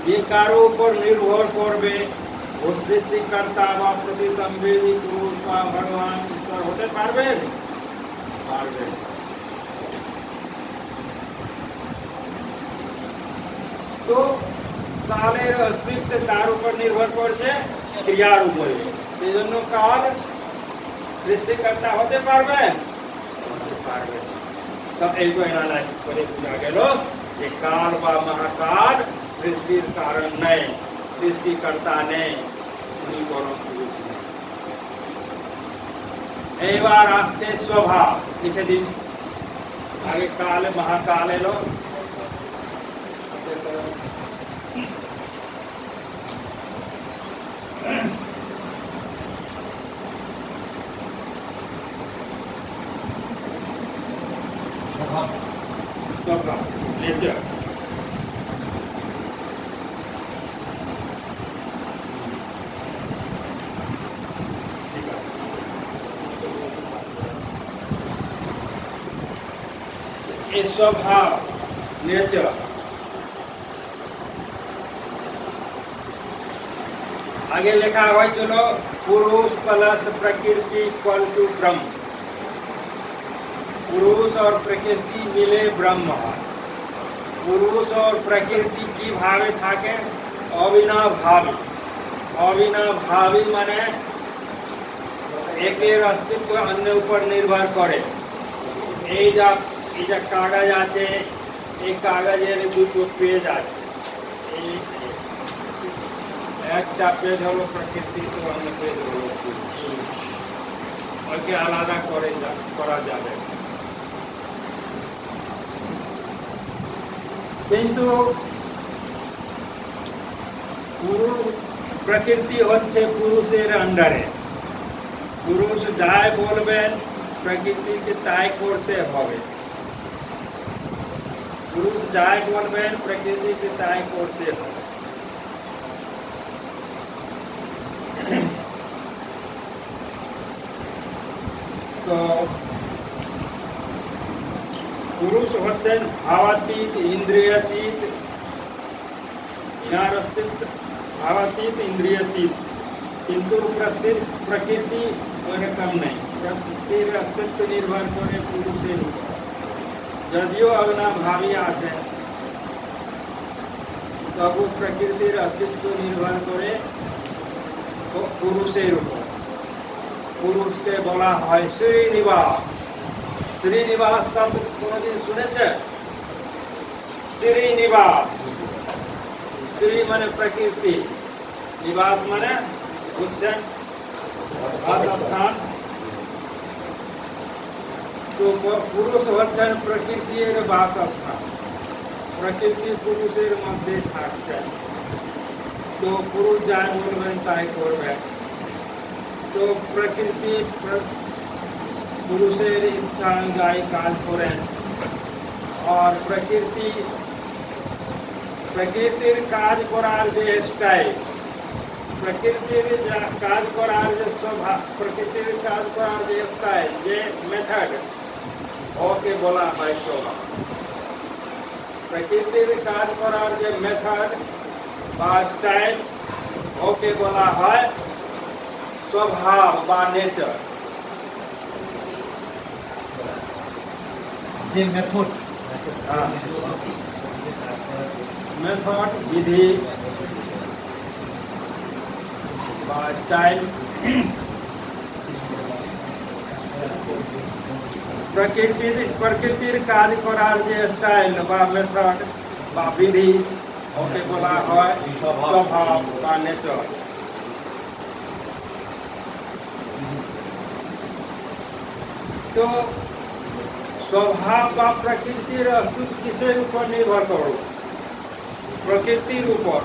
Speaker 1: যে কারো উপর নির্ভর করবে ও সৃষ্টিকর্তা বা প্রতিসংবেদী পুরুষ বা ভগবান ঈশ্বর হতে পারবেন? পারবেন। তো কালের অস্তিত্ব তার উপর নির্ভর করছে, ক্রিয়ার উপরে। সেই জন্য কাল সৃষ্টিকর্তা হতে পারবেন? পারবেন। তো এইটা অ্যানালাইসিস করে বোঝা গেল যে কাল বা মহাকাল সৃষ্টির কারণ নেই, সৃষ্টিকর্তা নেই, উনি পরম পুরুষ নেই। এইবার আসছে স্বভাব। লিখে দিন। আগে কাল মহাকাল এলো, স্বভাব, নেচার। এই স্বভাব, নেচার। आगे लिखा हुआ चलो पुरुष प्लस प्रकृति इक्वल टू ब्रह्म। पुरुष और प्रकृति मिले ब्रह्म। पुरुष और प्रकृति की भावे থাকে অবিনাভাবী। অবিনাভাবী মানে একের অস্তিত্ব অন্য উপর নির্ভর করে। এই যা কাগজ আছে, এই কাগজের দুটো পেজ আছে। একটা পেজ হলো প্রকৃতি, তো অন্য পেজ হলো পুরুষ। ওকে আলাদা করা যাবে। কিন্তু প্রকৃতি হচ্ছে পুরুষের আন্ডারে। পুরুষ যাই বলবেন প্রকৃতিকে তাই করতে হবে। পুরুষ যাই বলবেন প্রকৃতিকে তাই করতে হবে। তো পুরুষ হচ্ছেন ভাবাতীত, ইন্দ্রিয়াতীত। ইনার অস্তিত্ব ভাবাতীত, ইন্দ্রিয়াতীত। কিন্তু প্রকৃতি ওরকম নেই। প্রকৃতির অস্তিত্ব নির্ভর করে পুরুষের উপর। যদিও অবিনাভাবী আছে, তবু প্রকৃতির অস্তিত্ব নির্ভর করে পুরুষের উপর। পুরুষকে বলা হয় শ্রীনিবাস। শ্রীনিবাস শব্দ কোনদিন শুনেছে? শ্রীনিবাস। শ্রী মানে প্রকৃতি, নিবাস মানে বুঝছেন বাসস্থান। তো পুরুষ হচ্ছেন প্রকৃতির বাসস্থান। প্রকৃতি পুরুষের মধ্যে থাকছে। তো পুরুষ যাই বলবেন তাই করবেন। তো প্রকৃতি পুরুষের ইচ্ছা অনুযায়ী কাজ করেন। আর প্রকৃতির কাজ করার যে স্টাইল, প্রকৃতির কাজ করার যে স্বভাব, প্রকৃতির কাজ করার যে স্টাইল, যে মেথড, ওকে বলা হয় স্বভাব। প্রকৃতির কাজ করার যে মেথড বা স্টাইল ওকে বলা হয় স্বভাব বা নেচার।
Speaker 5: যে মেথড
Speaker 1: মেথড বিধি বা স্টাইল প্রকৃতির কাজ করার যে স্টাইল বা মেথড বা বিধি ওকে বলা হয় স্বভাব বা নেচার। তো স্বভাব বা প্রকৃতির অস্তিত্ব কিসের উপর নির্ভর করো? প্রকৃতির উপর।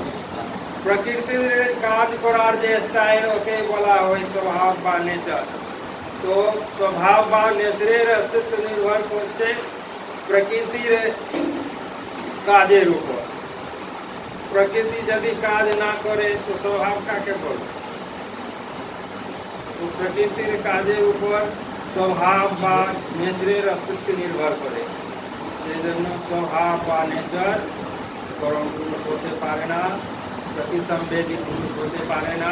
Speaker 1: প্রকৃতির কাজ করার যে স্টাইল ওকে বলা হয় স্বভাব বা নেচার। তো স্বভাব বা নেচারের অস্তিত্ব নির্ভর করছে প্রকৃতির কাজের উপর। প্রকৃতি যদি কাজ না করে তো স্বভাব কাকে বলবে? তো প্রকৃতির কাজের উপর স্বভাব বা নেচারের অস্তিত্ব নির্ভর করে। সেই জন্য স্বভাব বা নেচার পরম পুরুষ হতে পারে না, প্রতিসংবেদী পুরুষ হতে পারে না,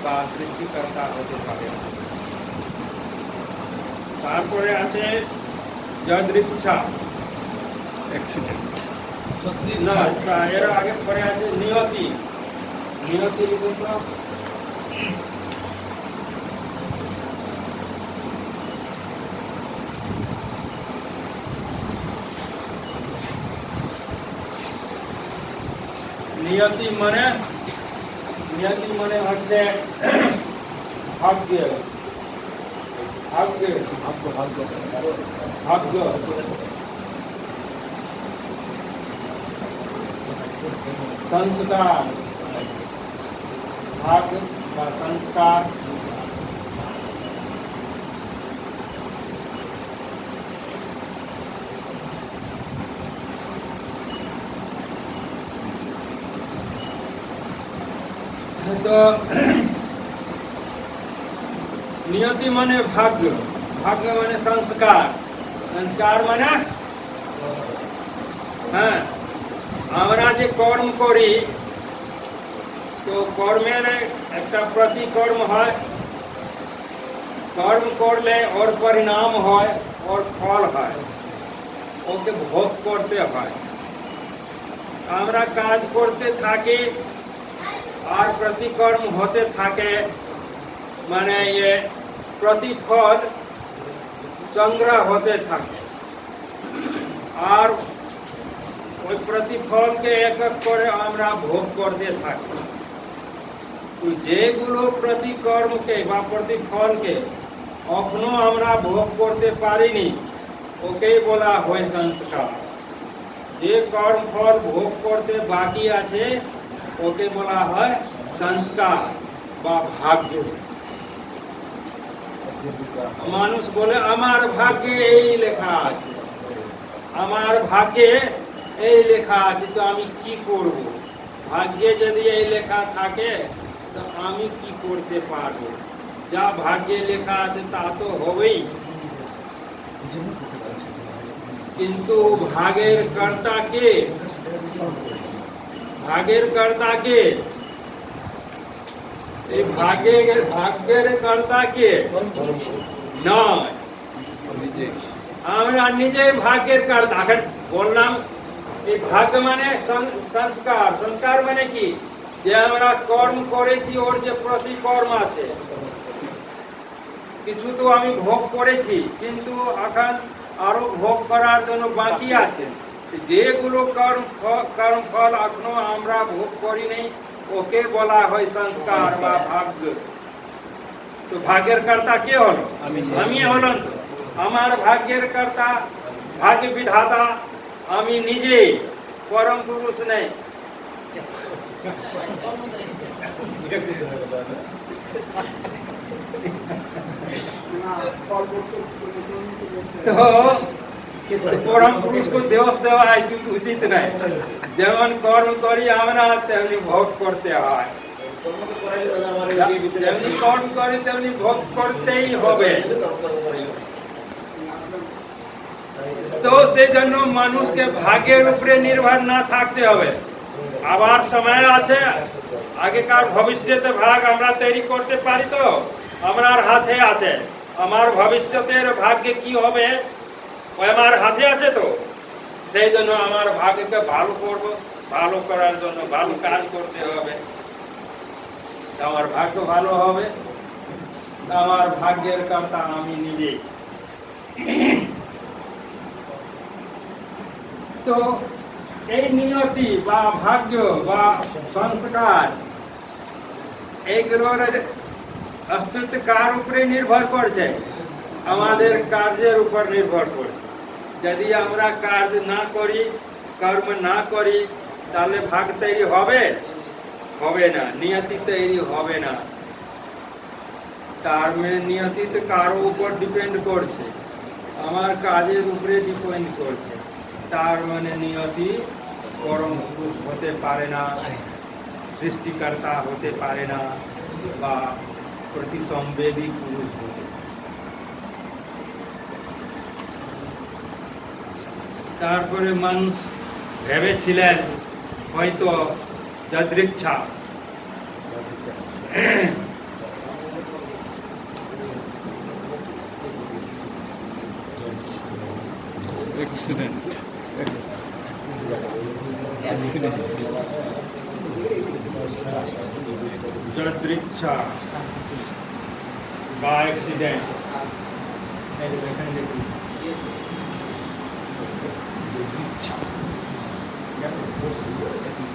Speaker 1: বা সৃষ্টিকর্তা হতে পারে না। তারপরে আছে যদৃচ্ছা,
Speaker 3: অ্যাক্সিডেন্ট।
Speaker 1: না এর আগে পরে আছে নিয়তি। নিয়তি লিখুন তো। নিয়তি মানে হচ্ছে ভাগ্য। ভাগ্য ভাগ্য संस्कार, भाग्य বা संस्कार। तो नियति माने भाग्य, भाग्य माने संस्कार, संस्कार माने হ্যাঁ আমরা যে কর্ম করি তো কর্মের একটা প্রতিকর্ম হয়। কর্ম করলে ওর পরিণাম হয়, ওর ফল হয়, ওকে ভোগ করতে হয়। আমরা কাজ করতে থাকি আর প্রতিকর্ম হতে থাকে, মানে ये প্রতিফল সংগ্রহ হতে থাকে। আর ওই প্রতিফলকে এক এক করে আমরা ভোগ করতে থাকি। তো যেগুলো প্রতিকর্মকে বা প্রতিফলকে এখনো আমরা ভোগ করতে পারিনি ওকেই বলা হয় সংস্কার। যে কর্মফল ভোগ করতে বাকি আছে ওকে বলা হয় সংস্কার বা ভাগ্য। মানুষ বলে আমার ভাগ্যে এই লেখা আছে, আমার ভাগ্যে এই লেখা আছে, তো আমি কি করব? ভাগ্যে যদি এই লেখা থাকে তো আমি কি করতে পারবো? যা ভাগ্যে লেখা আছে তা তো হবেই, কিন্তু ভাগের কর্তা কে? ভাগের কর্তা কে? এই ভাগ্যের কর্তা কে? নয়, আমরা নিজেই ভাগ্যের কর্তা। এখন বললাম এই ভাগ্য মানে সংস্কার। সংস্কার মানে কি? যে আমরা কর্ম করেছি ওর যে প্রতিকর্ম আছে, কিছু তো আমি ভোগ করেছি কিন্তু এখন আরো ভোগ করার জন্য বাকি আছে। যেগুলো কর্মফল এখনো আমরা ভোগ করি নাই ওকে বলা হয় সংস্কার বা ভাগ্য। তো ভাগ্যের কর্তা কে হলো? আমি হলাম। তো আমার ভাগ্যের কর্তা, ভাগ্য বিধাতা আমি নিজে, পরম পুরুষ নেই। তো পরম পুরুষকে দোষ দেওয়া উচিত নাই। যেমন কর্ম করি আমরা তেমনি ভোগ করতে হয়, যেমনি কর্ম করি তেমনি ভোগ করতেই হবে। তো সেই জন্য মানুষকে ভাগ্যের উপরে নির্ভর না থাকতে হবে। আবার সময় আছে, আগেকার ভবিষ্যতে ভাগ আমরা তৈরি করতে পারি, তো আমার হাতে আছে। আমার ভবিষ্যতের ভাগ্যে কি হবে ওই আমার হাতে আছে। তো সেই জন্য আমার ভাগ্যকে ভালো করব, ভালো করার জন্য ভালো কাজ করতে হবে। আমার ভাগ্য ভালো হবে, আমার ভাগ্যের কর্তা আমি নিজে। তো এই নিয়তি বা ভাগ্য বা সংস্কার এইগুলোর অস্তিত্ব কার উপরে নির্ভর করছে? আমাদের কার্যের উপর নির্ভর করছে। যদি আমরা কাজ না করি, কর্ম না করি, তাহলে ভাগ তৈরি হবে? হবে না, নিয়তি তৈরি হবে না। তার মানে নিয়তি তো কারো উপর ডিপেন্ড করছে, আমার কাজের উপরে ডিপেন্ড করছে। তার মানে নিয়তি পরম পুরুষ হতে পারে না, সৃষ্টিকর্তা হতে পারে না, বা প্রতিসংবেদী পুরুষ হতে পারে। তারপরে মানুষ ভেবেছিলেন হয়তো যদৃচ্ছা,
Speaker 3: accident.
Speaker 1: যদৃচ্ছা বা অ্যাক্সিডেন্ট।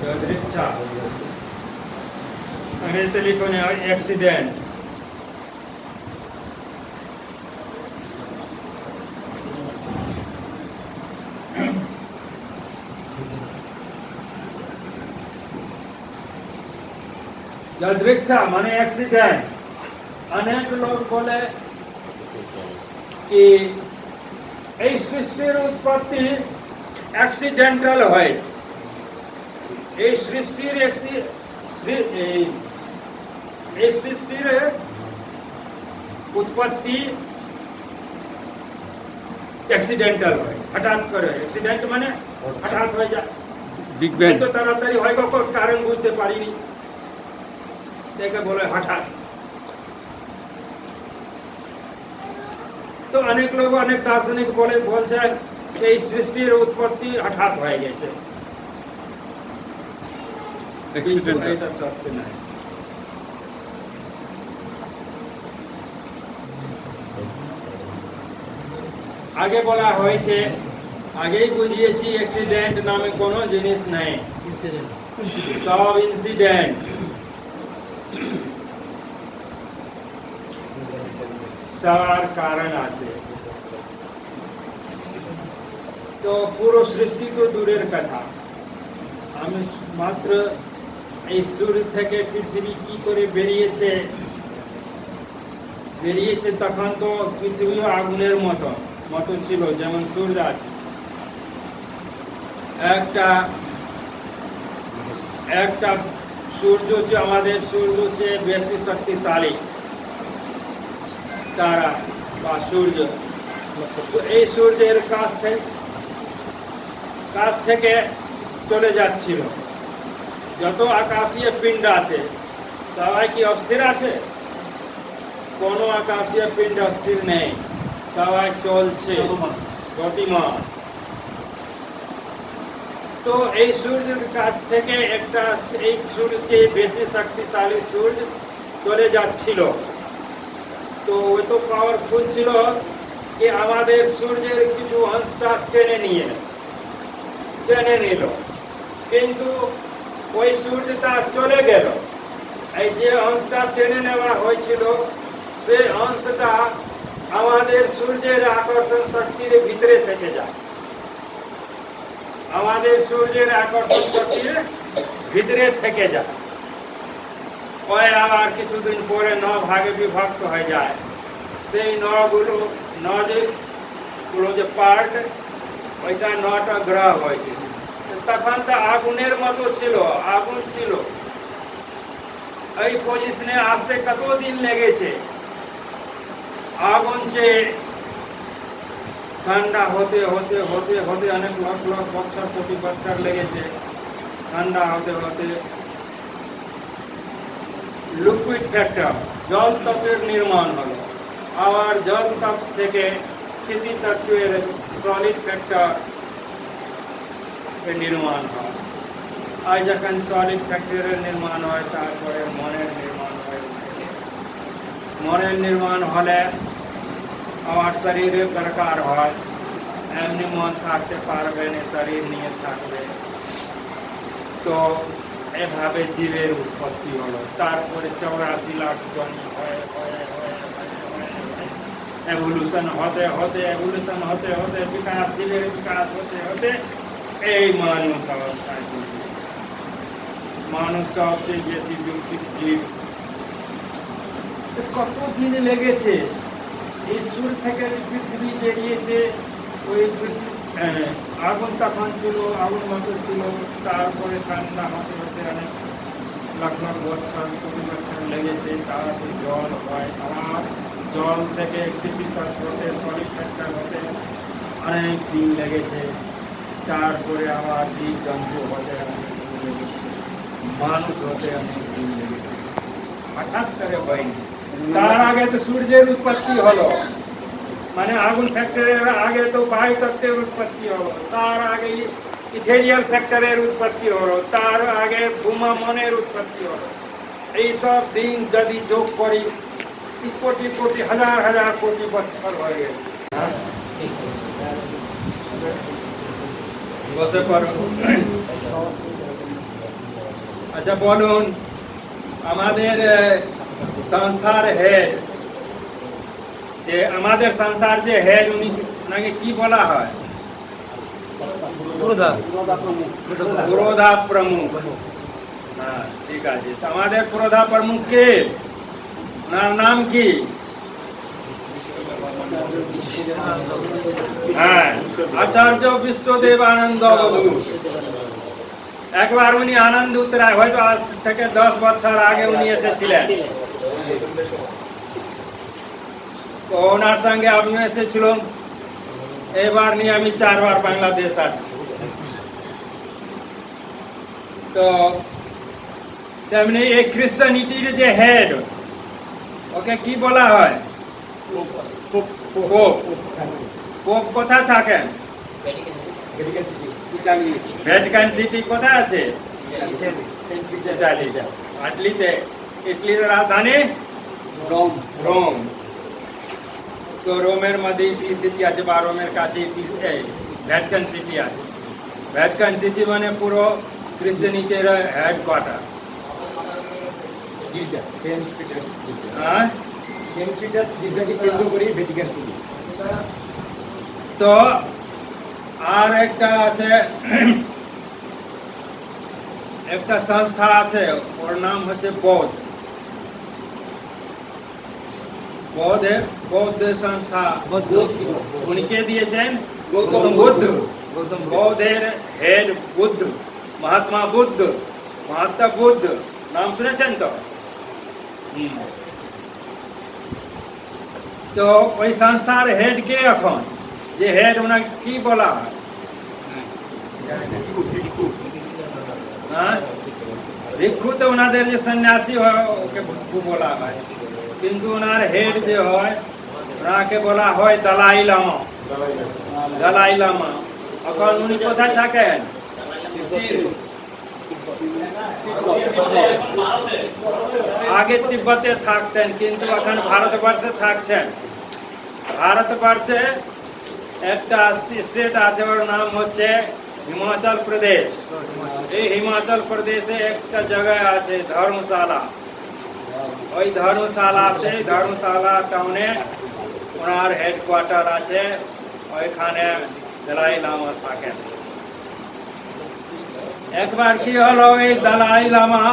Speaker 1: যদৃচ্ছা अंग्रेजी लिखो ने एक्सीडेंट। যদৃচ্ছা মানে অ্যাক্সিডেন্ট। অনেক লোক বলে কি এই সৃষ্টির উৎপত্তি অ্যাক্সিডেন্টাল হয়। এই সৃষ্টির उत्पत्ति एक्सीडेंटल है, हठात करे। एक्सीडेंट माने हठात हो जाए,
Speaker 3: बिग बैंग।
Speaker 1: तो ताड़ाताड़ी হয় কোনো কারণ বুঝতে পারিনি, একে বলে হঠাৎ। তো অনেক লোক, অনেক দার্শনিক বলছেন এই সৃষ্টির উৎপত্তি হঠাৎ হয়ে গেছে।
Speaker 3: Accidental.
Speaker 1: এটা সত্য নয়। আগে বলা হয়েছে, আগেই বুঝিয়েছি, অ্যাক্সিডেন্ট নামে কোনো জিনিস নাই, সব ইনসিডেন্ট। সবার কারণ আছে। তো পুরো সৃষ্টি তো দূরের কথা, আমি মাত্র এই সূর্য থেকে পৃথিবী কি করে বেরিয়েছে তখন তো পৃথিবী আগুনের মতো ছিল, যেমন সূর্য আছে। একটা সূর্য হচ্ছে আমাদের সূর্য চেয়ে বেশি শক্তিশালী তারা বা সূর্য। তো এই সূর্যের কাছ থেকে চলে যাচ্ছিল। যত আকাশীয় পিণ্ড আছে সবাই কি অস্থির আছে? কোনো আকাশীয় পিণ্ড অস্থির নেই, সবাই চলছে, গতিমান। তো এই সূর্যের কাছ থেকে এই সূর্য চেয়ে বেশি শক্তিশালী সূর্য চলে যাচ্ছিল। তো ওই তো পাওয়ারফুল ছিল কি আমাদের সূর্যের কিছু অংশটা টেনে নিল, কিন্তু ওই সূর্যটা চলে গেল। এই যে অংশটা টেনে নেওয়া হয়েছিল সেই অংশটা আমাদের সূর্যের আকর্ষণ শক্তির ভিতরে থেকে যায়। আমাদের সূর্যের আকর্ষণ শক্তির ভিতরে থেকে যায়। ওই আবার কিছুদিন পরে 9 ভাগে বিভক্ত হয়ে যায়। সেই 9 যে পার্ট, ওইটা 9টা গ্রহ হয়েছে। তখন তো আগুনের মতো ছিল, আগুন ছিল। এই পজিশনে আসতে কতদিন লেগেছে? আগুন যে ঠান্ডা হতে হতে হতে হতে অনেক লাখ লাখ বছর কোটি বছর লেগেছে। ঠান্ডা হতে হতে লিকুইড ফ্যাক্টর জল তত্ত্বের নির্মাণ হলো। আবার জল তত্ত্ব থেকে স্থিতি তত্ত্বের সলিড ফ্যাক্টর নির্মাণ হয়। আর যখন সলিড ফ্যাক্টরের নির্মাণ হয় তারপরে মনের নির্মাণ হয়। মনের নির্মাণ হলে আমার শরীরের দরকার হয়। এমনি মন থাকতে পারবে না, শরীর নিয়ে থাকবে। তো এভাবে জীবের উৎপত্তি হলো। তারপরে 84 লাখ জন এভলিউশন হতে হতে এভলিউশন হতে হতে বিকাশ, জীবের বিকাশ হতে হতে এই মানুষ অবস্থায় পৌঁছেছে। মানুষ সবচেয়ে বেশি বিকশিত জীব। কত দিন লেগেছে এই সুর থেকে পৃথিবী বেরিয়েছে। ওই আগুন তখন ছিল, আগুন মতো ছিল। তারপরে ঠান্ডা হতে হতে অনেক লাখ লাখ বছর কোটি বছর লেগেছে। তারপরে জল হয়। আবার জল থেকে কৃত্রিম হতে সলিড ফ্যাক্টর হতে অনেক দিন লেগেছে। তারপরে আবার জীব জন্তু হতে অনেক দিন লেগেছে। মানুষ হতে অনেক দিন লেগেছে। হঠাৎ করে হয়নি। তার আগে তো সূর্যের উৎপত্তি হলো, মানে আগুন ফ্যাক্টরের আগে তো বায়ু তত্ত্বের উৎপত্তি হলো। তার আগে ইথেরিয়াল ফ্যাক্টরের উৎপত্তি হলো। তার আগে বোমা মনের উৎপত্তি হলো। এইসব দিন যদি যোগ করি কোটি কোটি হাজার হাজার কোটি বছর হয়ে গেছে। বসে পড়ো। আচ্ছা বলুন, আমাদের সংস্থার হেড, যে আমাদের সংস্থার যে হেড, উনাকে কি বলা হয়? পুরোধা প্রমুখ। হ্যাঁ, ঠিক আছে। তো আমাদের পুরোধা প্রমুখ কে? ওনার নাম কি? হ্যাঁ, আচার্য বিশ্বদেবানন্দ বাবু। একবার উনি আনন্দ উত্তরায়, হয়তো আজ থেকে 10 বছর আগে উনি এসেছিলেন। তো ওনার সঙ্গে আমিও এসেছিলাম। এবার নিয়ে আমি 4 বার বাংলাদেশ আসছি। তো তেমনি এই খ্রিস্টানিটির যে হেড, ওকে কি বলা হয়? পোপ। পোপ কোথায় থাকেন? ভ্যাটিকান সিটি কোথায় আছে? ইটালিতে। ইটালির রাজধানী রোম। তো রোমের মধ্যে ইটলি সিটি আছে, বা রোমের কাছে ভ্যাটিকান সিটি আছে। ভ্যাটিকান সিটি মানে পুরো ক্রিশ্চিয়ানিটির হেডকোয়ার্টার।
Speaker 5: গির্জা সেন্ট পিটার্স গির্জা।
Speaker 1: হ্যাঁ,
Speaker 5: সেন্ট পিটার্স গির্জাকে কেন্দ্র করে ভ্যাটিকান সিটি।
Speaker 1: তো আর একটা আছে, একটা সংস্থা আছে, ওর নাম হচ্ছে বৌদ্ধ। বৌদ্ধ সংস্থা। উনি কে দিয়েছেন? গৌতম বুদ্ধ। বৌদ্ধের হেড বুদ্ধ, মহাত্মা বুদ্ধ। মহাত্মা বুদ্ধ নাম শুনেছেন তো? তো ওই সংস্থার হেড কে এখন? যে হেড, ওনাকে কি বলা হয়? ভিক্ষু। তো ওনাদের যে সন্ন্যাসী হয় ওকে ভিক্ষু বলা হয়। কিন্তু ওনার হেড যে হয় ওনাকে বলা হয় দালাই লামা। দালাই লামা। এখন উনি কোথায় থাকেন? আগে তিব্বতে থাকতেন, কিন্তু এখন ভারতবর্ষে থাকছেন। ভারতবর্ষে একটা স্টেট আছে, ওর নাম হচ্ছে হিমাচল প্রদেশ। এই হিমাচল প্রদেশে একটা জায়গায় আছে ধর্মশালা। ওই ধর্মশালাতে, ধর্মশালা টাউনে ওনার হেডকোয়ার্টার আছে। ওইখানে দালাই লামা থাকেন। একবার কি হলো, এই দালাই লামা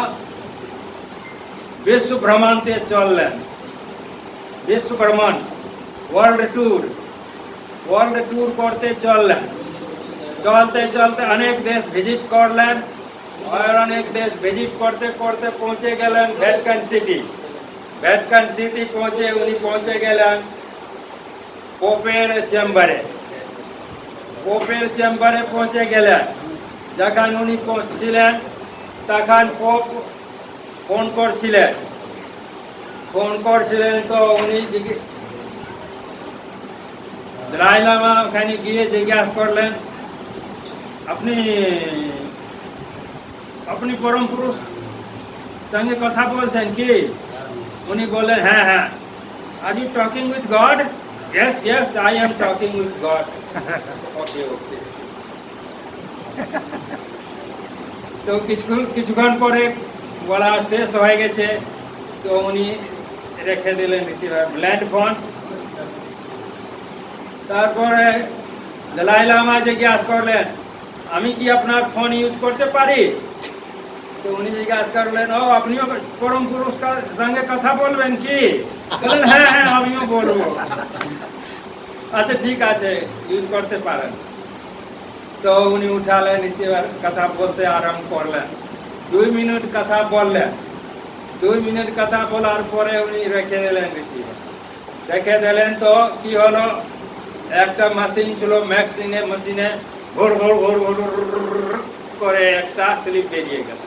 Speaker 1: বিশ্ব ভ্রমণতে চললেন। বিশ্ব ভ্রমণ, ওয়ার্ল্ড ট্যুর করতে চললেন। চলতে চলতে অনেক দেশ ভিজিট করলেন। আর অনেক দেশ ভিজিট করতে করতে পৌঁছে গেলেন ভ্যাটিকান সিটি। ভ্যাটিকান সিটি পৌঁছে উনি পৌঁছে গেলেন পোপের চেম্বারে। পোপের চেম্বারে পৌঁছে গেলেন। যখন উনি পৌঁছছিলেন তখন পোপ ফোন করছিলেন তো উনি দলাই লামা ওখানে গিয়ে জিজ্ঞাসা করলেন, আপনি আপনি পরম পুরুষ সঙ্গে কথা বলছেন কি? উনি বললেন, হ্যাঁ হ্যাঁ। Are you talking with God? Yes yes, I am talking with God. Okay okay. তো কিছুক্ষণ পরে বলা শেষ হয়ে গেছে, তো উনি রেখে দিলেন রিসিভার, ল্যান্ড ফোন। তারপরে দলাই লামা জিজ্ঞাসা করলেন, আমি কি আপনার ফোন ইউজ করতে পারি? তো উনি জিজ্ঞাসা করলেন, ও আপনিও পরম পুরুষের সঙ্গে কথা বলবেন কি? বললেন, হ্যাঁ হ্যাঁ আমিও বলবো। আচ্ছা ঠিক আছে, ইউজ করতে পারেন। তো উনি উঠালেন, কথা বলতে আরম্ভ করলেন। 2 মিনিট কথা বললেন। 2 মিনিট কথা বলার পরে উনি রেখে দিলেন রিসিভার। রেখে দিলেন তো কি হলো, একটা মেশিন ছিল, মেশিনে ঘোর ঘোর ঘোর ঘোর করে একটা স্লিপ বেরিয়ে গেল।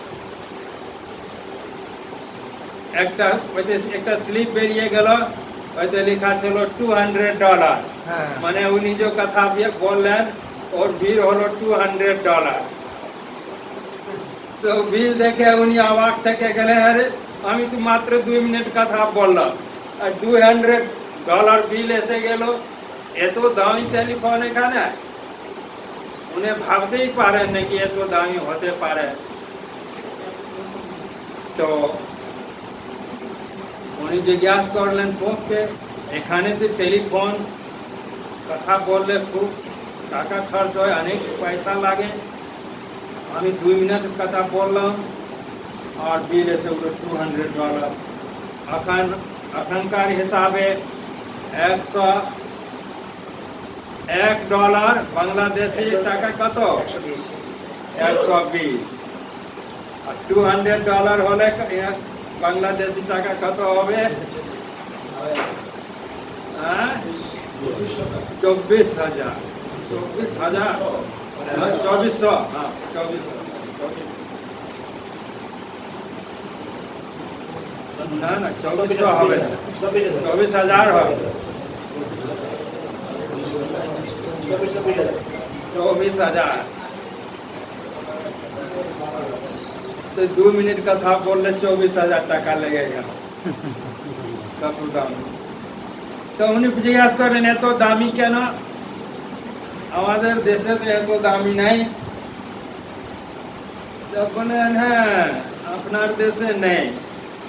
Speaker 1: একটা স্লিপ বেরিয়ে গেল, হয়তো লেখা ছিল $200। মানে উনি যে কথা বললেন ওর বিল হলো $200। তো বিল দেখে উনি অবাক থেকে গেলেন, আরে আমি তো মাত্র 2 মিনিট কথা বললাম আর $200 বিল এসে গেল। এত দামি টেলিফোন এখানে উনি ভাবতেই পারেন নাকি এত দামি হতে পারে। তো উনি জিজ্ঞাসা করলেন পোপকে, এখানে তো টেলিফোন কথা বললে খুব টাকা খরচ হয়, অনেক পয়সা লাগে। আমি 2 মিনিট কথা বললাম আর বিল এসে উঠলো $200। এখনকার হিসাবে $1 বাংলাদেশি টাকা কত? 120। আর $200 হলে বাংলাদেশি টাকা কত হবে? 24,000। 24,000, 2400। হ্যাঁ 2400। না না 2400 হবে না, 24,000 হবে। 24,000। तो 2 मिनट কথা বললে 24,000 টাকা লেগে গেল। কত দাম? তো উনি জিজ্ঞাসা করেন, এত দামি কেন? আমাদের দেশে তো এত দামি নাই। তো বলেন, হ্যাঁ আপনার দেশে নেই,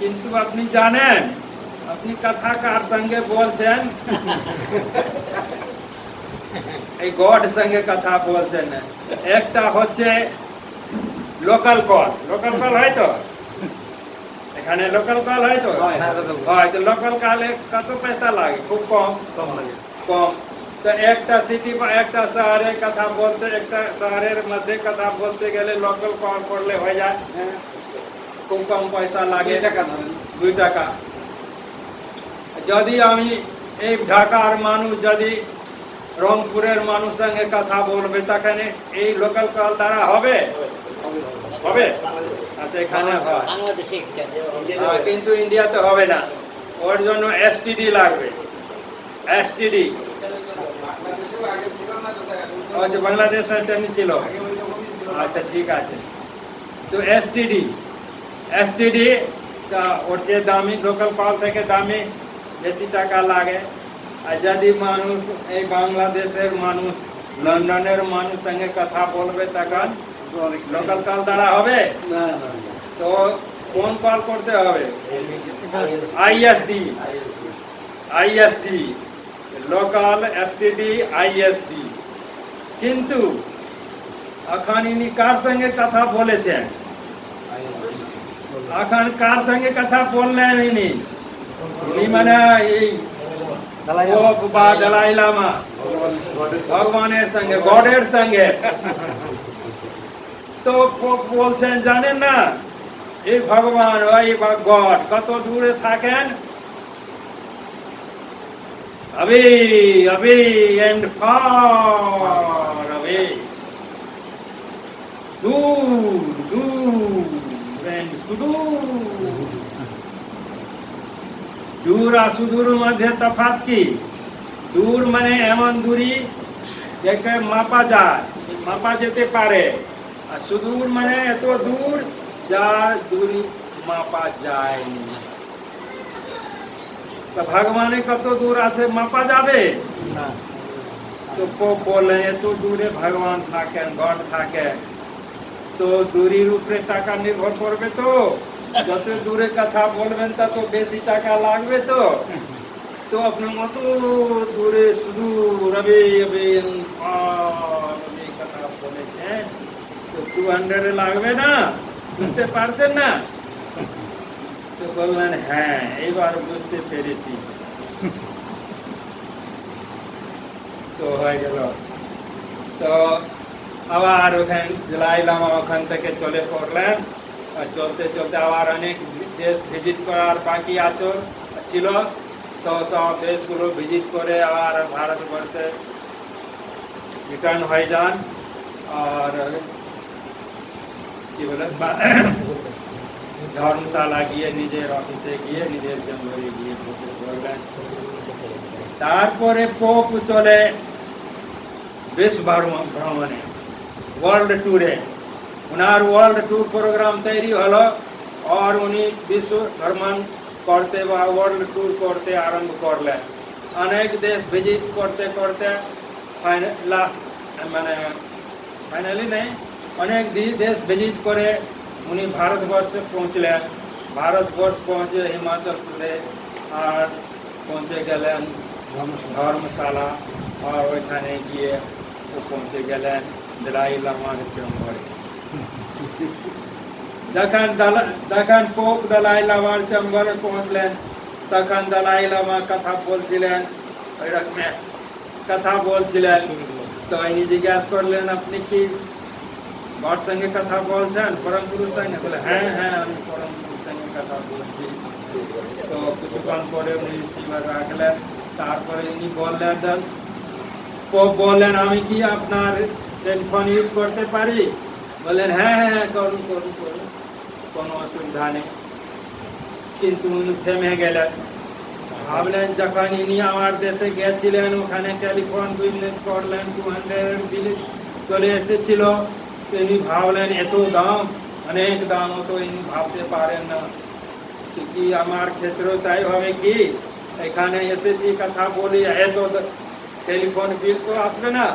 Speaker 1: কিন্তু আপনি জানেন আপনি কথা কার সঙ্গে বলছেন? এই গড সঙ্গে কথা বলছেন। একটা হচ্ছে লোকাল কল। লোকাল কল হয় তো এখানে? লোকাল কল হয় তো? হয়। তো লোকাল কলে কত পয়সা লাগে? খুব কম। কম। তো একটা সিটি বা একটা শহরে কথা বলতে, একটা শহরের মধ্যে কথা বলতে গেলে লোকাল কল করলে হয়ে যায়, খুব কম পয়সা লাগে, 2 টাকা। যদি আমি এই ঢাকার মানুষ যদি রংপুরের মানুষ সঙ্গে কথা বলবে তখন এই লোকাল কল দ্বারা হবে? হবে। আচ্ছা এখানে হয়, কিন্তু ইন্ডিয়াতে হবে না। ওর জন্য এসটিডি লাগবে। এসটিডি। আচ্ছা বাংলাদেশ ছিল। আচ্ছা ঠিক আছে। তো এসটিডি ওর চেয়ে দামি, লোকাল কল থেকে দামি, বেশি টাকা লাগে। আর যদি মানুষ এই বাংলাদেশের মানুষ লন্ডনের মানুষ সঙ্গে কথা বলবে তখন লোকাল কল দ্বারা হবে? তো কোন কল করতে হবে? আইএসডি। Local, STD, ISD. কিন্তু এখন ইনি কার সঙ্গে কথা বলেছেন? এখন কার সঙ্গে কথা বললেন ইনি? মানে এই পোপ বা দলাই লামা ভগবানের সঙ্গে, গডের সঙ্গে। তো পোপ বলছেন, জানেন না এই ভগবান, ওই গড কত দূরে থাকেন? अभी and far away। যাবে দূর দূর and সুদূর। দূর আর সুদূর মধ্যে তফাৎ কি? দূর মানে এমন দূরি যাকে মাপা যায়, মাপা যেতে পারে, আর সুদূর মানে এত দূর যার দূরি মাপা যায়নি। তো ভগবানে কত দূর আছে মাপা যাবে
Speaker 4: না
Speaker 1: তো বলে এত দূরে ভগবান থাকেন, গড থাকেন, তো দূরির উপরে টাকা নির্ভর করবে, তো যত দূরে কথা বলবেন তত বেশি টাকা লাগবে, তো আপনার মতো দূরে শুধু রবে রবে কথা বলেছেন, তো 200 লাগবে না, বুঝতে পারছেন না? তো বললেন হ্যাঁ এইবার বুঝতে পেরেছি। তো হয়ে গেল। তো আবার ওখান দলাই লামা ওখান থেকে চলে পড়লেন, আর চলতে চলতে আবার অনেক দেশ ভিজিট করার বাকি ছিল, তো সব দেশগুলো ভিজিট করে আবার ভারতবর্ষে রিটার্ন হয়ে যান। আর কি বলে ধর্মশালা গিয়ে নিজের অফিসে গিয়ে নিজের চেম্বারে গিয়ে বসে পড়লেন। তারপরে পোপ চলে বিশ্ব ভ্রমণে, ওয়ার্ল্ড ট্যুরে। ওনার ওয়ার্ল্ড ট্যুর প্রোগ্রাম তৈরি হলো, আর উনি বিশ্ব ভ্রমণ করতে বা ওয়ার্ল্ড ট্যুর করতে আরম্ভ করলেন। অনেক দেশ ভিজিট করতে করতে ফাইনালি নেই, অনেক দেশ ভিজিট করে উনি ভারতবর্ষে পৌঁছলেন। ভারতবর্ষ পৌঁছে হিমাচল প্রদেশ আর পৌঁছে গেলেন ধর্মশালা, আর ওইখানে গিয়ে ও পৌঁছে গেলেন দলাই লামার চেম্বারে। যখন পোপ দলাই লামার চেম্বারে পৌঁছলেন তখন দলাই লামা কথা বলছিলেন, ওই রকম কথা বলছিলেন। তো ইনি জিজ্ঞাসা করলেন আপনি কি গড সঙ্গে কথা বলছেন, পরম পুরুষ সঙ্গে? বলে হ্যাঁ হ্যাঁ আমি পরম পুরুষ সঙ্গে কথা বলছি। তো কিছুক্ষণ পরে উনি রিসিভার রাখলেন। তারপরে উনি বললেন আমি কি আপনার টেলিফোন ইউজ করতে পারি? বললেন হ্যাঁ হ্যাঁ করুন করুন করুন, কোনো অসুবিধা নেই। কিন্তু উনি থেমে গেলেন। ভাবলেন যখন ইনি আমার দেশে গেছিলেন ওখানে টেলিফোন বিজনেস করলেন, 200 বিল চলে এসেছিল, ইনি ভাবলেন এত দাম, অনেক দাম, তো ইনি ভাবতে পারেন না কি আমার ক্ষেত্রেও তাই হবে কি, এখানে এসেছি কথা বলি, এত টেলিফোন বিল তো আসবে না।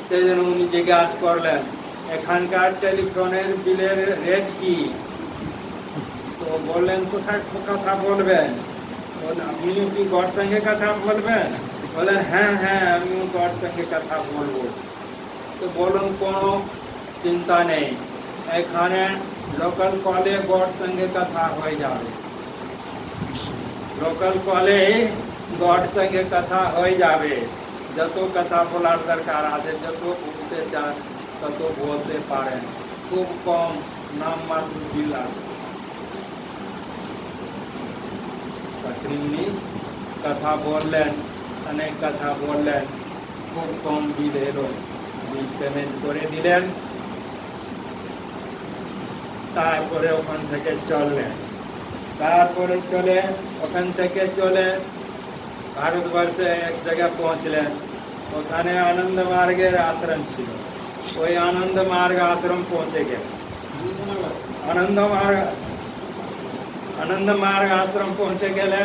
Speaker 1: সেই জন্য উনি জিজ্ঞাসা করলেন এখানকার টেলিফোনের বিলের রেট কি? তো বললেন কোথায় কথা বলবেন? আপনিও কি গড সঙ্গে কথা বলবেন? বললেন হ্যাঁ হ্যাঁ আমিও গড সঙ্গে কথা বলবো। তো বলুন কোনো চিন্তা নেই, এখানে লোকাল কলে গড সঙ্গে কথা হয়ে যাবে, লোকাল কলে গড সঙ্গে কথা হয়ে যাবে। যত কথা বলার দরকার আছে, যত বলতে চান তত বলতে পারেন, খুব কম নাম মাত্র বিল আসবে। কথা বললেন, অনেক কথা বললেন, খুব কম বিল এলো, বিল পেমেন্ট করে দিলেন। তারপরে ওখান থেকে চললেন, তারপরে ওখান থেকে চলে ভারতবর্ষে এক জায়গায় পৌঁছলেন। ওখানে আনন্দ মার্গের আশ্রম ছিল, ওই আনন্দ মার্গ আশ্রম পৌঁছে গেল। আনন্দ মার্গ আশ্রম পৌঁছে গেলে,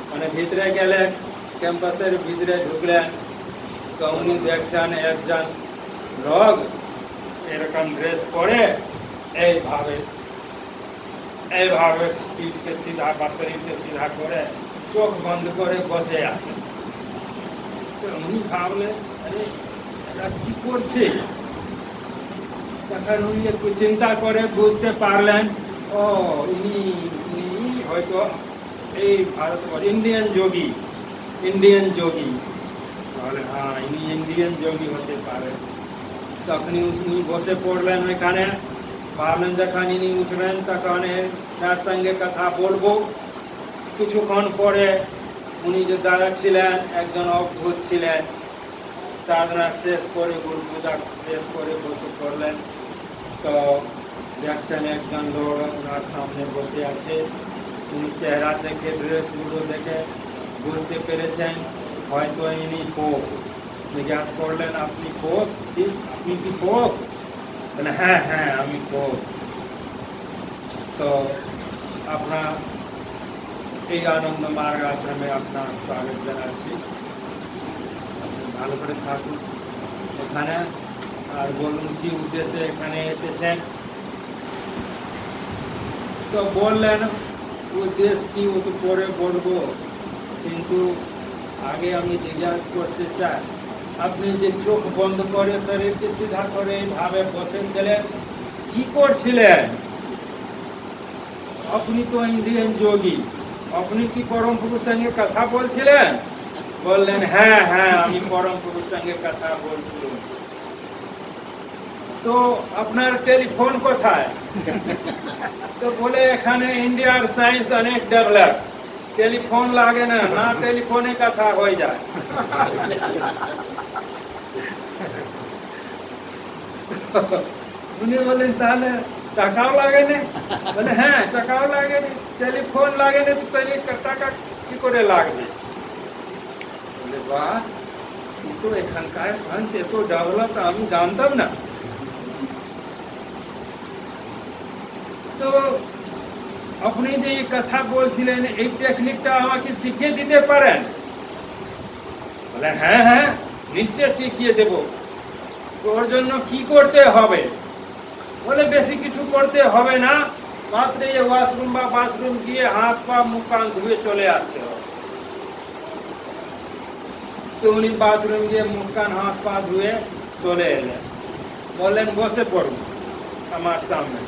Speaker 1: মানে ভিতরে গেলেন, ক্যাম্পাসের ভিতরে ঢুকলেন। তো উনি দেখছেন একজন লোক এরকম ড্রেস পরে এইভাবে পিঠকে সিধা বা শরীরকে সিধা করে চোখ বন্ধ করে বসে আছেন। তো উনি ভাবলেন আরে এটা কি করছে? তখন উনি একটু চিন্তা করে বুঝতে পারলেন ও ইনি হয়তো এই ভারতবর্ষ ইন্ডিয়ান যোগী। তাহলে হ্যাঁ ইনি ইন্ডিয়ান যোগী হতে পারে। তখনই উনি বসে পড়লেন ওইখানে। ভাবলেন যখন ইনি উঠবেন তখন তার সঙ্গে কথা বলবো। কিছুক্ষণ পরে উনি যে দাদা ছিলেন একজন অদ্ভুত ছিলেন, সাধনা শেষ করে গুরু পূজা শেষ করে বসে করলেন। তো দেখছেন একজন লোক ওনার সামনে বসে আছে। তিনি চেহারা দেখে ড্রেসগুলো দেখে বুঝতে পেরেছেন হয়তো ইনি পোপ। জিজ্ঞাসা করলেন, আপনি পোপ? আপনি কি পোপ? বলে, হ্যাঁ হ্যাঁ আমি পোপ। তো আপনার এই আনন্দ মার্গ আশ্রমে আপনার স্বাগত জানাচ্ছি। আপনি ভালো করে থাকুন এখানে। আর বলুন কি উদ্দেশ্যে এখানে এসেছেন। তো বললেন উদ্দেশ্য কি ও তো পরে বলবো, কিন্তু আগে আমি জিজ্ঞাসা করতে চাই, আপনি যে চোখ বন্ধ করে শরীরকে সিধা করে এইভাবে বসেছিলেন, কি করছিলেন? আপনি তো ইন্ডিয়ান যোগী, আপনি কি পরম পুরুষ সঙ্গে কথা বলছিলেন? বললেন, হ্যাঁ হ্যাঁ আমি পরম পুরুষ সঙ্গে কথা বলছিলাম। তো আপনার টেলিফোন কোথায়? তো বলে, এখানে ইন্ডিয়ার সায়েন্স অনেক ডেভেলপ, টেলিফোন লাগে না, না টেলিফোনে কথা হয়ে যায়। উনি বলেন, তাহলে টাকাও লাগে না? বলে, হ্যাঁ টাকাও লাগে না, টেলিফোন লাগে না, তো টাকা কি করে লাগবে? বলে, বাহ, কিন্তু এখানকার সায়েন্স এত ডেভেলপ আমি জানতাম না। তো আপনি যে কথা বলছিলেন এই টেকনিকটা আমাকে শিখিয়ে দিতে পারেন? বলে, হ্যাঁ হ্যাঁ নিশ্চয় শিখিয়ে দেব। ওর জন্য কি করতে হবে? বলে, বেশি কিছু করতে হবে না, মাত্র এই ওয়াশরুম বা বাথরুম গিয়ে হাত পা মুখ কান ধুয়ে চলে আসতে হবে। তো উনি বাথরুম গিয়ে মুখ কান হাত পা ধুয়ে চলে এলেন। বললেন, বসে পড়ুন আমার সামনে।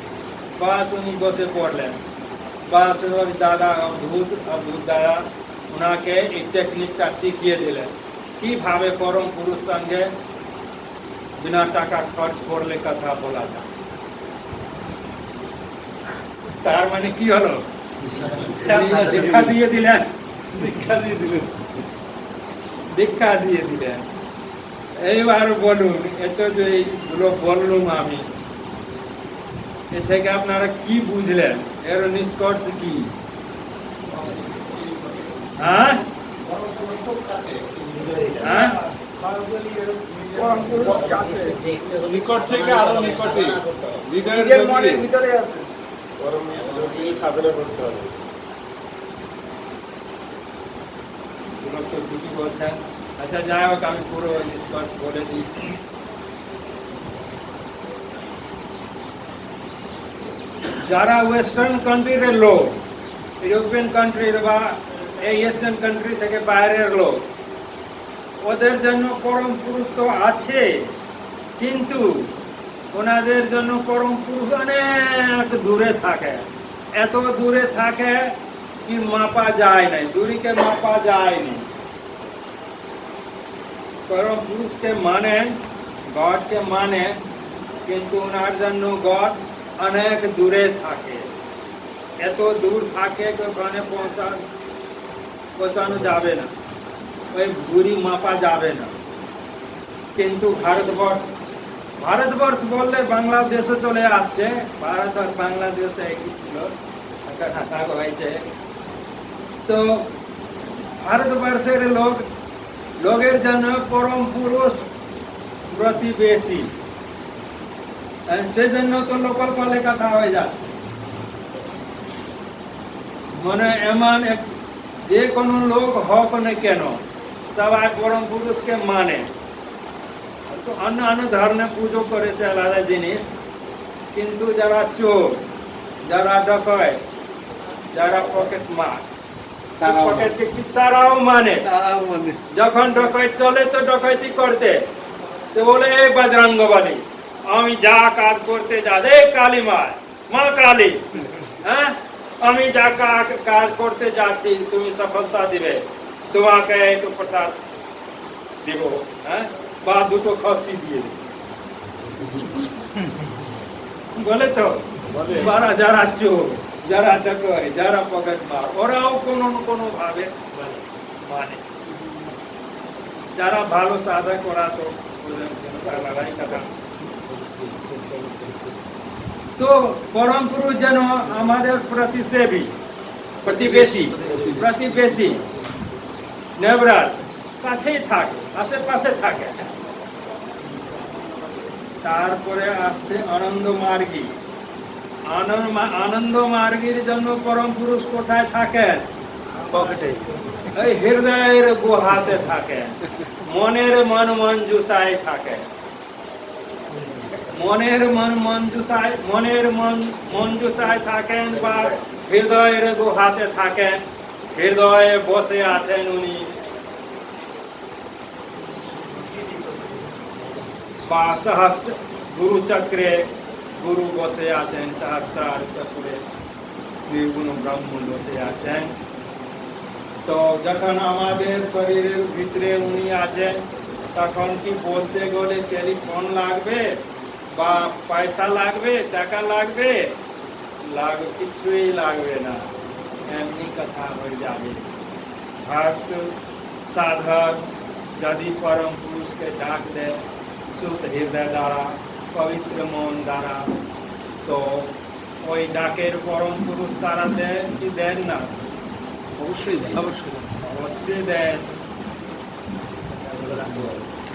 Speaker 1: বাস উনি বসে পড়লেন। বাস ওর দাদা অদ্ভুত দাদা ওনাকে এই টেকনিকটা শিখিয়ে দিলেন কিভাবে পরম পুরুষ সঙ্গে বিনা টাকা খরচ করলে কথা বলা যায়। তার মানে কি হলো? শিক্ষা দিয়ে দিলেন, দীক্ষা দিয়ে দিলেন। এইবার বলুন, এত যে এইগুলো বললুম আমি, এ থেকে আপনারা কি বুঝলেন? এর নিষ্কর্ষ কি? হ্যাঁ হ্যাঁ
Speaker 3: নিকট থেকে আরো নিকটে, হৃদয়ের
Speaker 5: নিজের
Speaker 3: গভীরে।
Speaker 5: মনের ভিতরে আছে।
Speaker 1: পুরো তো ঠিকই বলছেন। আচ্ছা যাই হোক, আমি পুরো নিষ্কর্ষ বলে দিই। যারা ওয়েস্টার্ন কান্ট্রির লোক, ইউরোপিয়ান কান্ট্রির বা এই এশিয়ান কান্ট্রি থেকে বাইরের লোক, ওদের জন্য পরম পুরুষ তো আছে, কিন্তু ওনাদের জন্য পরম পুরুষ অনেক দূরে থাকে। এত দূরে থাকে কি মাপা যায় নাই, দূরীকে মাপা যায়নি। পরম পুরুষকে মানেন, গডকে মানে, কিন্তু ওনার জন্য গড অনেক দূরে থাকে। এত দূর থাকে যে ওখানে পৌঁছানো যাবে না, ওই দূরি মাপা যাবে না। কিন্তু ভারতবর্ষ বললে বাংলাদেশও চলে আসছে। ভারত আর বাংলাদেশ একই ছিল, হয়েছে। তো ভারতবর্ষের লোকের জন্য পরম পুরুষ প্রতিবেশী, সেজন্য তো লোকাল কলে কথা হয়ে যাচ্ছে। মানে এমন যে কোনো লোক হোক না কেন, সবাই পরম পুরুষকে মানে। তো অন্য ধর্মে পুজো করে সে আলাদা জিনিস, কিন্তু যারা চোর, যারা ডকায়, যারা পকেট মার, তারাও মানে। যখন ডকাইত চলে তো ডকাইতি করতে, তো বলে, এই বজরঙ্গবলী, আমি যা কাজ করতে যা, এই কালী মা কালী, হ্যাঁ আমি যা কাজ করতে যাচ্ছি তুমি সফলতা দিবে, তোমাকে একটু প্রসাদ দেব, হ্যাঁ বা দুটো খসি দিয়ে দেব। বলে তো যারা চোর, যারা ডকাই, যারা পকেট মার, ওরাও কোনো ভাবে মানে। যারা ভালো সাধা করাতো ওদের জন্য আলাদাই কথা। তো পরম পুরুষ যেন আমাদের প্রতিবেশী নেবরার কাছেই থাকে, আশেপাশে থাকে। তারপরে আসছে আনন্দ মার্গী। আনন্দ মার্গীর জন্য পরম পুরুষ কোথায় থাকে?
Speaker 4: পকেটে।
Speaker 1: এই হৃদয়ের গুহাতে থাকে, মনের মন মঞ্জুষায় থাকে। মনের মন মঞ্জুষায় থাকেন বা হৃদয়ের গুহাতে থাকেন। হৃদয়ে বসে আছেন উনি, বা সহস্র গুরু চক্রে গুরু বসে আছেন, সহস্রার চক্রে নির্গুণ ব্রহ্ম বসে আছেন। তো যখন আমাদের শরীরের ভিতরে উনি আছেন, তখন কি বলতে গেলে টেলিফোন লাগবে বা পয়সা লাগবে, টাকা লাগবে? কিছুই লাগবে না, এমনি কথা হয়ে যাবে। ভক্ত সাধক যদি পরম পুরুষকে ডাক দেয় শুদ্ধ হৃদয় দ্বারা, পবিত্র মন দ্বারা, তো ওই ডাকের পরম পুরুষ সারা দেন কি দেন না?
Speaker 4: অবশ্যই দেয়।
Speaker 1: অবশ্যই দেন।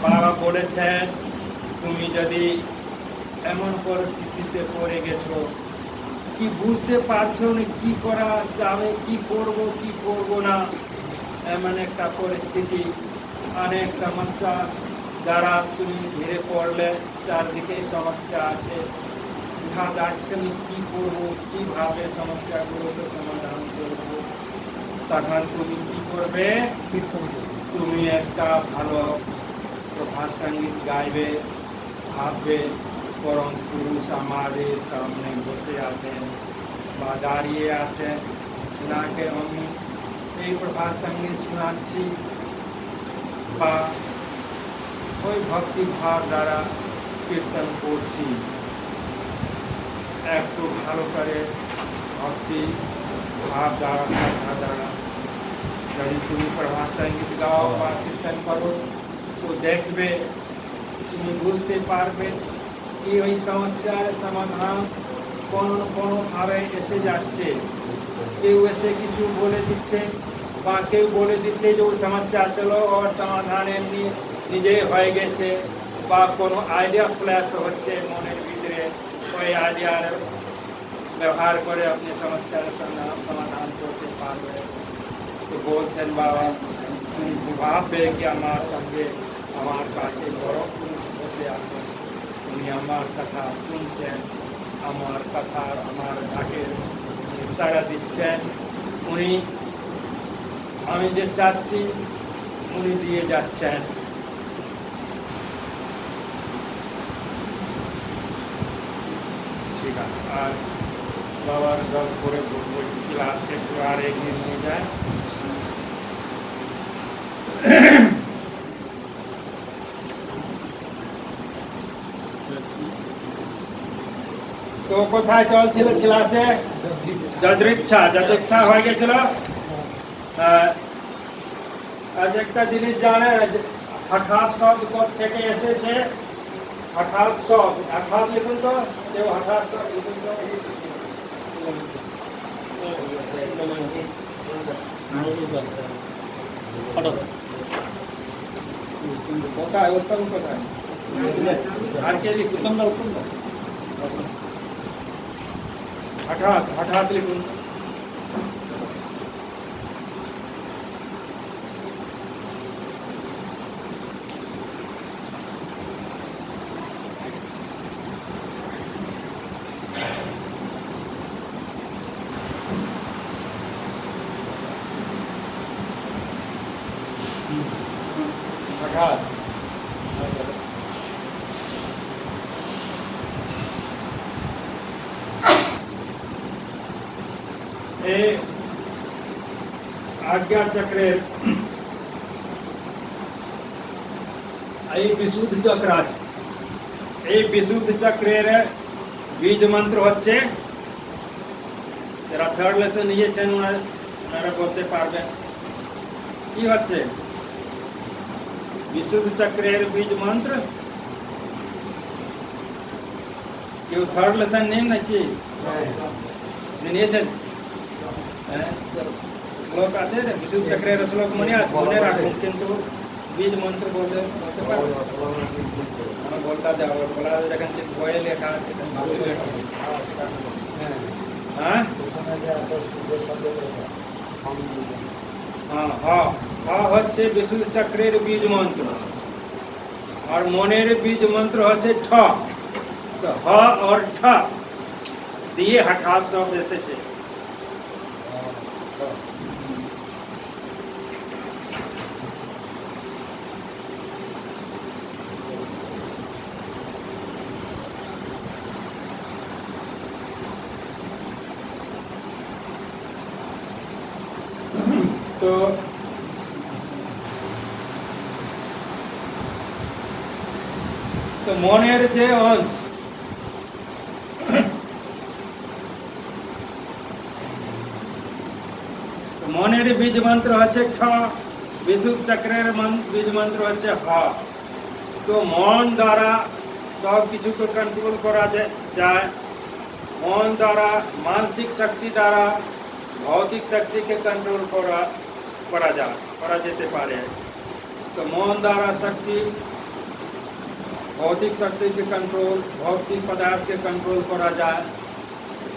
Speaker 1: বাবা বলেছেন, তুমি যদি এমন পরিস্থিতিতে পড়ে গেছো, কি বুঝতে পারছো না কি করা যাবে, কি করব না, এমন একটা পরিস্থিতি, অনেক সমস্যা দ্বারা তুমি ধীরে পড়লে, চারদিকে সমস্যা আছে, যা যাচ্ছে আমি কি করবো, কিভাবে সমস্যাগুলোকে সমাধান করবো, তখন তুমি কি করবে? তুমি একটা ভালো প্রভাত সঙ্গীত গাইবে, ভাববে পরম পুরুষ আমাদের সামনে বসে আছেন বা দাঁড়িয়ে আছেন, ওনাকে আমি এই প্রভাত সঙ্গীত শোনাচ্ছি, বা ওই ভক্তি ভাব দ্বারা কীর্তন করছি। একটু ভালো করে ভক্তি ভাব দ্বারা, শ্রদ্ধা দ্বারা যদি তুমি প্রভাত সঙ্গীত গাও বা কীর্তন করো, তো দেখবে, তুমি বুঝতে পারবে কি ওই সমস্যার সমাধান কোনোভাবে এসে যাচ্ছে। কেউ এসে কিছু বলে দিচ্ছে, বা কেউ বলে দিচ্ছে যে ওই সমস্যা ছিল ওর সমাধান এমনি নিজেই হয়ে গেছে, বা কোনো আইডিয়া ফ্ল্যাশ হচ্ছে মনের ভিতরে, ওই আইডিয়ার ব্যবহার করে আপনি সমস্যার সমাধান করতে পারবে। তো বলছেন বাবা, তুমি ভাববে কি আমার সঙ্গে আমার কাছে বড় পুরুষ বসে আছেন, উনি আমার কথা শুনছেন, আমার কথা, আমার ডাকে সাড়া দিচ্ছেন, উনি আমি যে চাচ্ছি উনি দিয়ে যাচ্ছেন। ঠিক আছে, আর বাবার জল করে বলবো ক্লাসকে একটু আর এগিয়ে নিয়ে যায়। তো কোথায় চলছিল ক্লাসে? যদৃচ্ছা হয়ে গেছিল। আজ একটা জিনিস জানেন, হঠাৎ শব্দ থেকে এসেছে। হঠাৎ শব্দ, হঠাৎ লিখুন তো, কেউ হঠাৎ শব্দ লিখুন তো। কোথায় উত্তম, কোথায় আর কে লিখছেন? হঠাৎ লিখুন। হঠাৎ এই আজ্ঞা চক্রের এই বিশুদ্ধ চক্র আছে। এই বিশুদ্ধ চক্রের বীজ মন্ত্র হচ্ছে, যারা থার্ড লেসন নিয়েছেন ওনারা বলতে পারবেন কি হচ্ছে। विशुद्ध चक्रेर बीज मंत्र কেউ থার্ড লেসন নেন নাকি নিয়েছেন শ্লোক আছে বিশুদ্ধ চক্রের শ্লোক মনে আছে মনে রাখুন কিন্তু বীজ মন্ত্র বলতে পারবেন আমার বলতে যাও বলা দেখেন যে বইয়ে লেখা আছে হ্যাঁ হ্যাঁ হ্যাঁ হচ্ছে বিশুদ্ধ চক্রের বীজ মন্ত্র আর মনের বীজ মন্ত্র হচ্ছে ঠ तो ह और ठ दिए हठात शब्द एसेছে তো মনের যে অংশ মনের বীজ মন্ত্র হচ্ছে ঠ বিশুদ্ধ চক্রের বীজ মন্ত্র হচ্ছে হ তো মন দ্বারা সব কিছুকে কন্ট্রোল করা যায় মন দ্বারা মানসিক শক্তি দ্বারা ভৌতিক শক্তিকে কন্ট্রোল করা যেতে পারে তো মন দ্বারা শক্তি ভৌতিক শক্তিকে কন্ট্রোল ভৌতিক পদার্থকে কন্ট্রোল করা যায়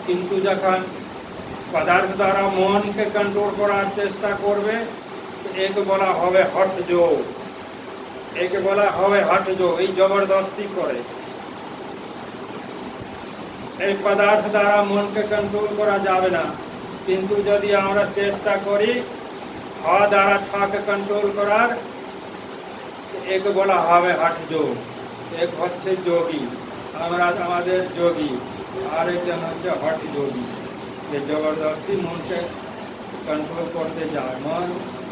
Speaker 1: কিন্তু যখন पदार्थ द्वारा मन के कंट्रोल करार चेष्टा करबे एक बला हवे हट जोग एक बला हवे हट जोग এই জবরদস্তি করে এই পদার্থ দ্বারা মনকে কন্ট্রোল করা যাবে না কিন্তু যদি আমরা চেষ্টা করি হ দ্বারা ঠকে কন্ট্রোল করার এক বলা হবে হট যোগ এক হচ্ছে যোগী আমরা আমাদের যোগী আর একজন হচ্ছে হট যোগী যে জবরদস্তি মনকে কন্ট্রোল করতে যায়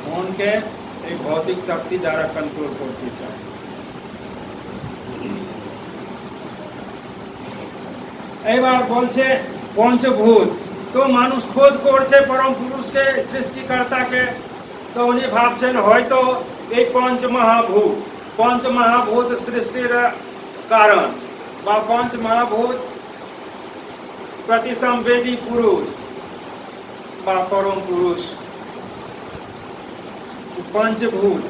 Speaker 1: মনকে এই ভৌতিক শক্তি দ্বারা কন্ট্রোল করতে চায় এবার বলছে পঞ্চভূত তো মানুষ খোঁজ করছে পরম পুরুষকে সৃষ্টিকর্তাকে তো উনি ভাবছেন হয়তো এই পঞ্চমহাভূত সৃষ্টির কারণ বা পঞ্চমহাভূত प्रतिसंवेदी पुरुष বা পরম পুরুষ पंचभूत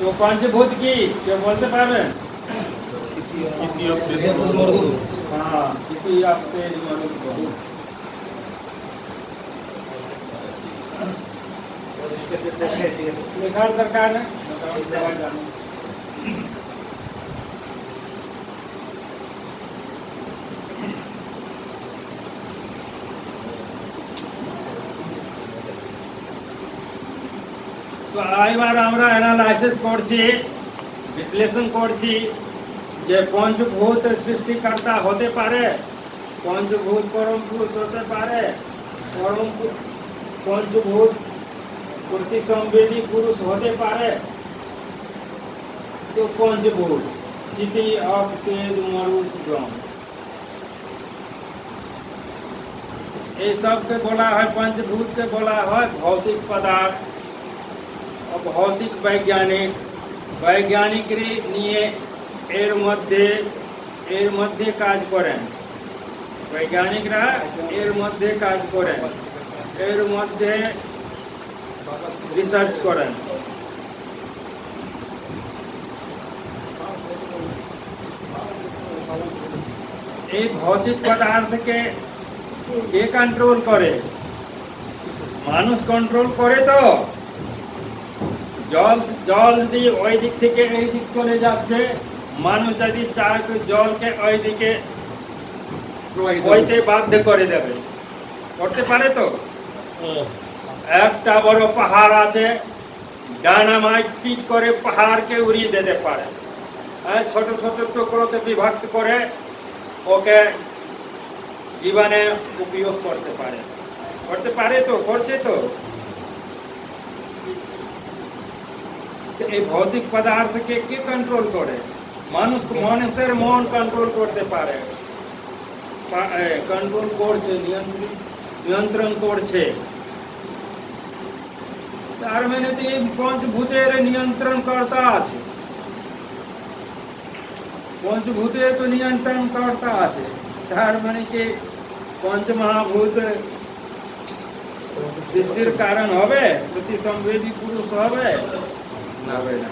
Speaker 1: तो पंचभूत की क्या बोलते पावे हाँ किसी आप तेज मरुद को लिखाड़ दरकार है তো এবার আমরা অ্যানালাইসিস করছি বিশ্লেষণ করছি যে পঞ্চভূত সৃষ্টিকর্তা হতে পারে পঞ্চভূত পরম পুরুষ হতে পারে পঞ্চভূত প্রতিসংবেদী পুরুষ হতে পারে তো পঞ্চভূত স্থিতি অফ তেজ মরুদ ব্রহ্ম এই সবকে বলা হয় पंचभूत के বলা হয় ভৌতিক পদার্থ ভৌতিক বৈজ্ঞানিক নিয়ে এর মধ্যে কাজ করেন বৈজ্ঞানিকরা এর মধ্যে কাজ করেন এর মধ্যে রিসার্চ করেন এই ভৌতিক পদার্থকে কে কন্ট্রোল করে মানুষ কন্ট্রোল করে তো জল যদি ওই দিক থেকে এই দিক চলে যাচ্ছে মানুষ যদি চায় তো জলকে ওই দিকে বইতে বাধ্য করে দেবে করতে পারে তো একটা বড় পাহাড় আছে ডায়নামাইট পিট করে পাহাড়কে উড়িয়ে দিতে পারে। হ্যাঁ, ছোট ছোট টুকরোতে বিভক্ত করে ওকে জীবনে উপয়োগ করতে পারে। তো করছে তো। এই ভৌতিক পদার্থকে কে কন্ট্রোল করে? মানুষের মন কন্ট্রোল করতে পারে, কন্ট্রোল করছে, নিয়ন্ত্রণ করছে। তার মানে তো এই পঞ্চভূতের নিয়ন্ত্রণ কর্তা আছে, পঞ্চভূতের তো নিয়ন্ত্রণ কর্তা আছে। তার মানে কি পঞ্চমহাভূত সৃষ্টির কারণ হবে? প্রতি সংবেদী পুরুষ হবে? হবে না।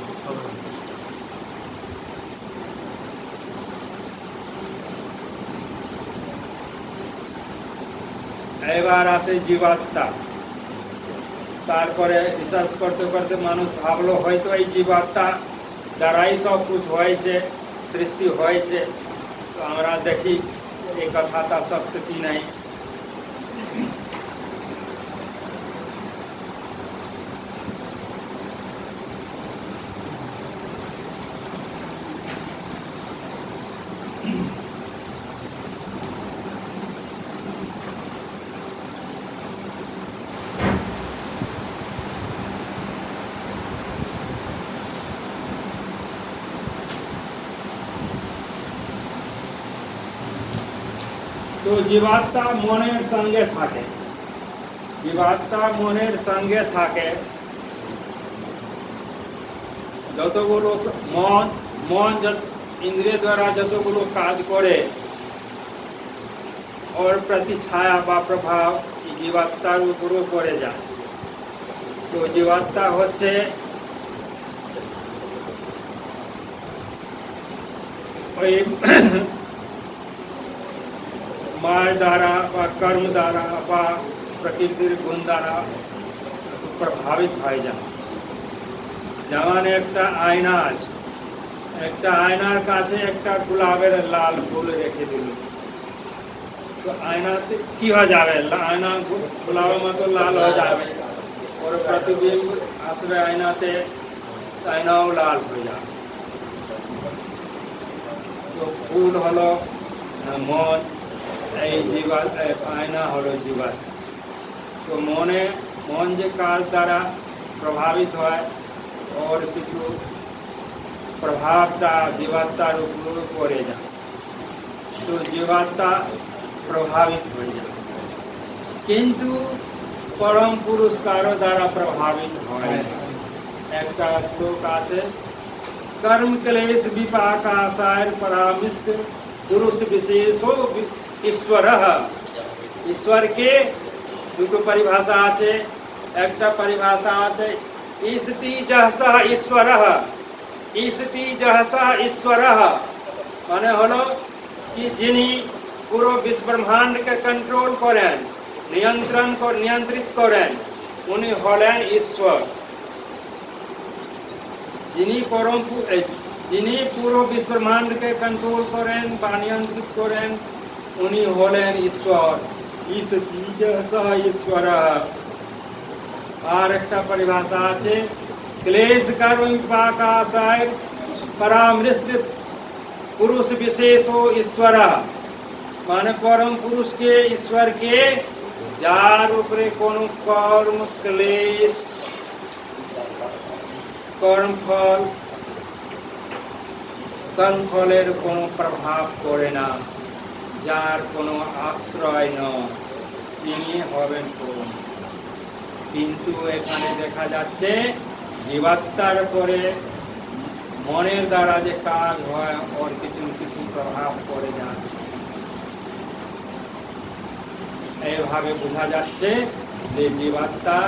Speaker 1: এবার আসে জীবাত্মা। তারপরে রিসার্চ করতে করতে মানুষ ভাবলো হয়তো এই জীবাত্মা দ্বারাই সব কিছু হয়েছে, সৃষ্টি হয়েছে। তো আমরা দেখি এই কথাটা সত্য কি নাই। তো জীবাত্মা মনের সঙ্গে থাকে, জীবাত্মা মনের সঙ্গে থাকে। যতগুলো মন ইন্দ্রিয় দ্বারা যতগুলো কাজ করে ওর প্রতি ছায়া বা প্রভাব জীবাত্মার উপরও পড়ে যায়। তো জীবাত্মা হচ্ছে ওই মায় দ্বারা বা কর্ম দ্বারা বা প্রকৃতির গুণ দ্বারা প্রভাবিত হয়ে যায়। যেমন একটা আয়না আছে, একটা আয়নার কাছে একটা গোলাপের লাল ফুল রেখে দিল, তো আয়নাতে কি হয়ে যাবে? আয়না গোলাপের মতো লাল হয়ে যাবে, ওর প্রতিবিম্ব আসবে আয়নাতে, আয়নাও লাল হয়ে যাবে। তো ফুল হলো মন, এই আয়না হলো জীবাত্মা। তো মন যে কাজ দ্বারা প্রভাবিত হয় ওর কিছু প্রভাবটা জীবাত্মার উপর পড়ে যায়, তো জীবাত্মা প্রভাবিত হয়ে যায়। কিন্তু পরম পুরুষ কারো দ্বারা প্রভাবিত হয় না। একটা শ্লোক আছে, कर्म क्लेश विपाकासार परामिष्ट पुरुष विशेषो ईश्वर। ईश्वर के দুটো পরিভাষা আছে। একটা পরিভাষা আছে ঈশতি জহসা ঈশ্বরঃ, ঈশতি জহসা ঈশ্বরঃ মানে হলো কি যিনি পুরো বিশ্ব ব্রহ্মাণ্ডকে কন্ট্রোল করেন, নিয়ন্ত্রিত করেন, উনি হলেন ঈশ্বর। যিনি পুরো বিশ্ব ব্রহ্মাণ্ডকে কন্ট্রোল করেন বা নিয়ন্ত্রিত করেন উনি হলেন ঈশ্বর। ঈশতি জহসা ঈশ্বরঃ। আর একটা পরিভাষা আছে क्लेश कर्म विपाकासाय परामृष्ट पुरुष विशेषो ईश्वर माने परम पुरुष के ईश्वर के যার উপরে কোন কর্ম ক্লেশ কর্মফলের কোনো প্রভাব পড়ে না, যার কোনো আশ্রয় নয়, তিনি হবেন পরম। কিন্তু এখানে দেখা যাচ্ছে জীবাত্মার পরে মনের দ্বারা যে কাজ হয় ওর কিছু কিছু প্রভাব পড়ে যায়। এইভাবে বোঝা যাচ্ছে যে জীবাত্মা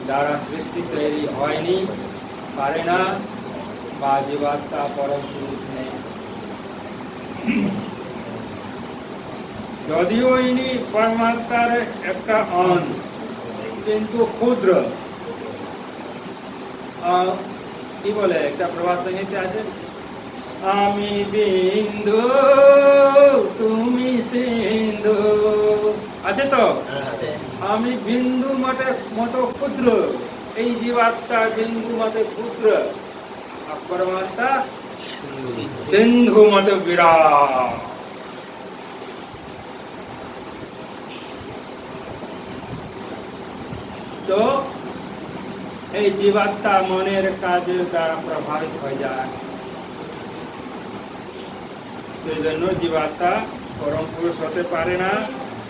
Speaker 1: দ্বারা সৃষ্টি তৈরি হয়নি, পারে না, বা জীবাত্মা পরম পুরুষ নেই। যদিও ইনি পরমাত্মার একটা অংশ কিন্তু ক্ষুদ্র। কি বলে একটা প্রভাত সঙ্গীতে আছে, আমি বিন্দু তুমি সিন্ধু, আছে তো? আমি বিন্দু মতো ক্ষুদ্র, এই জীবাত্মা বিন্দু মতে ক্ষুদ্র আর পরমাত্মা সিন্ধু মতে বিরাট। তো এই জীবাত্মা মনের কাজের দ্বারা প্রভাবিত হয়ে যায়, সেই জন্য জীবাত্মা পরম পুরুষ হতে পারে না,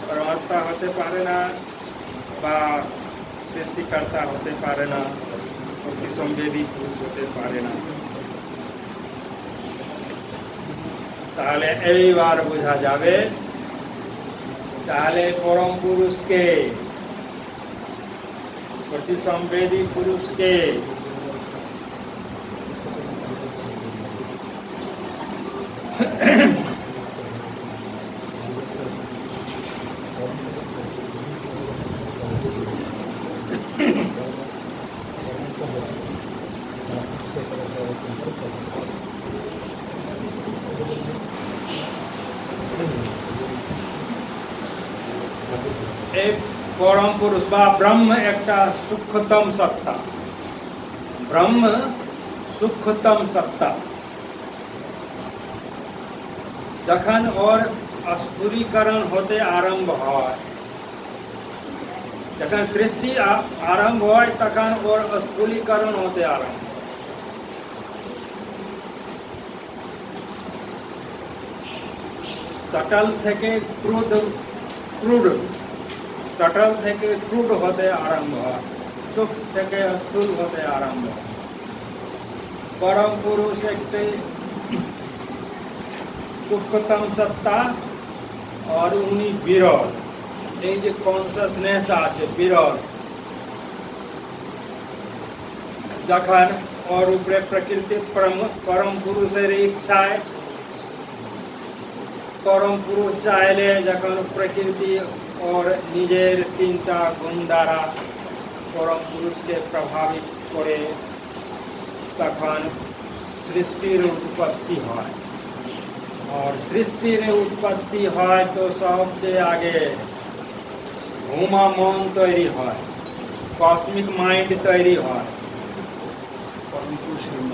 Speaker 1: পরমাত্মা হতে পারে না, বা সৃষ্টিকর্তা হতে পারে না, অতিসংবেদী পুরুষ হতে পারে না। তাহলে এইবার বোঝা যাবে তাহলে পরম পুরুষকে, অতিসংবেদী পুরুষকে এই পরম পুরুষ বা ব্রহ্ম একটা সূক্ষ্মতম সত্তা, ব্রহ্ম সূক্ষ্মতম সত্তা। যখন ওর স্থূলীকরণ হতে আরম্ভ হয়, যখন সৃষ্টি আরম্ভ হয় তখন ওর স্থূলীকরণ হতে আরম্ভ। সটল থেকে ক্রুড, সটল থেকে ক্রুড হতে আরম্ভ হয়, সূক্ষ্ম থেকে স্থূল হতে আরম্ভ হয়। পরম পুরুষ একটি সূক্ষ্মতম সত্তা, আর উনি বিরল। এই যে কনসাসনেস আছে বিরল, যখন ওর উপরে প্রকৃতি পরম পুরুষের ইচ্ছায়, পরম পুরুষ চাইলে যখন প্রকৃতি ওর নিজের তিনটা গুণ দ্বারা পরম পুরুষকে প্রভাবিত করে তখন সৃষ্টির উৎপত্তি হয়। और सृष्टि में उत्पत्ति है तो सबसे आगे घूमा मन तैरी है, कॉस्मिक माइंड तैरी है।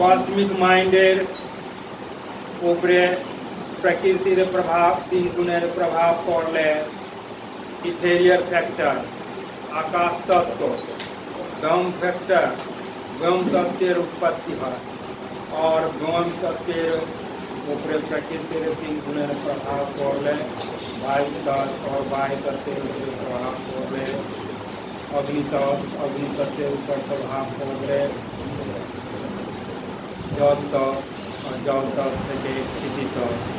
Speaker 1: कॉस्मिक माइंडेर उपरे प्रकृतिर प्रभाव, तीन गुणेर प्रभाव पड़ले इथेरियल फैक्टर, आकाश तत्व, गम फैक्टर, गम तत्वेर उत्पत्ति है। और गम तत्वेर उपरे प्रकृतिर तीन गुणेर प्रभाव पड़ले वायु तत्व, और वायु तत्वेर उपरे प्रभाव पड़ले अग्नि तत्व, अग्नि तत्वेर ऊपर प्रभाव पड़ले जल तत्व, और जल तत्व থেকে পৃথিবী তত্ত্ব।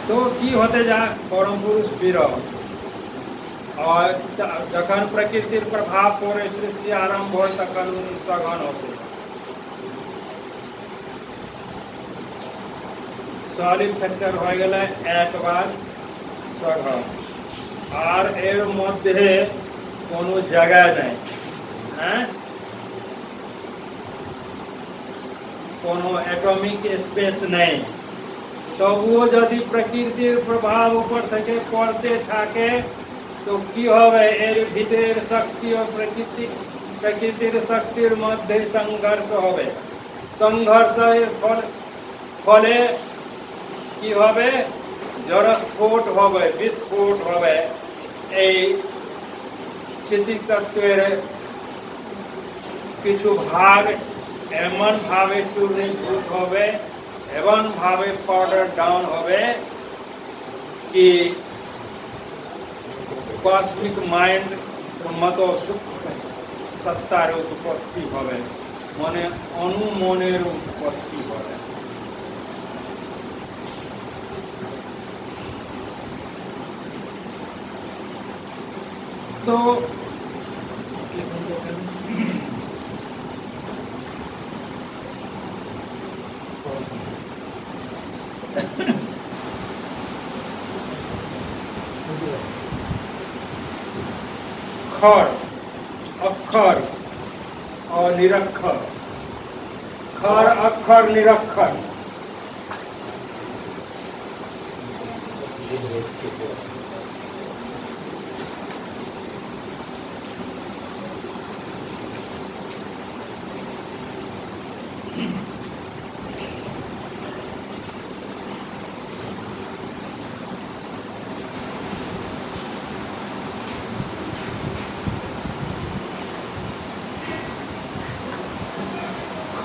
Speaker 1: तो কি হতে যায় পরম পুরুষ বিরল। और যখন প্রকৃতির প্রভাব পড়ে সৃষ্টি আরম্ভ হয় তখন উনি সঘন হতে। সলিড ফ্যাক্টর হয়ে গেলে একবার সঘন, আর এর মধ্যে কোনো জায়গা নেই, হ্যাঁ, কোনো অ্যাটমিক স্পেস নেই। তবুও যদি প্রকৃতির প্রভাব উপর থেকে পড়তে থাকে তো কি হবে, এর ভিতরের শক্তি ও প্রকৃতির শক্তির মধ্যে সংঘর্ষ হবে। সংঘর্ষের ফলে কি হবে, জড়স্ফোট হবে, বিস্ফোট হবে। এই স্থিতি তত্ত্বের কিছু ভাগ এমন ভাবে চূর্ণীভূত হবে, এমন ভাবে পাউডার ডাউন হবে কি কসমিক মাইন্ড মতো সূক্ষ্ম সত্তার উৎপত্তি হবে, মানে অনুমনের উৎপত্তি হবে। তো खर, अक्षर और निरक्षर, खर अक्षर निरक्षर।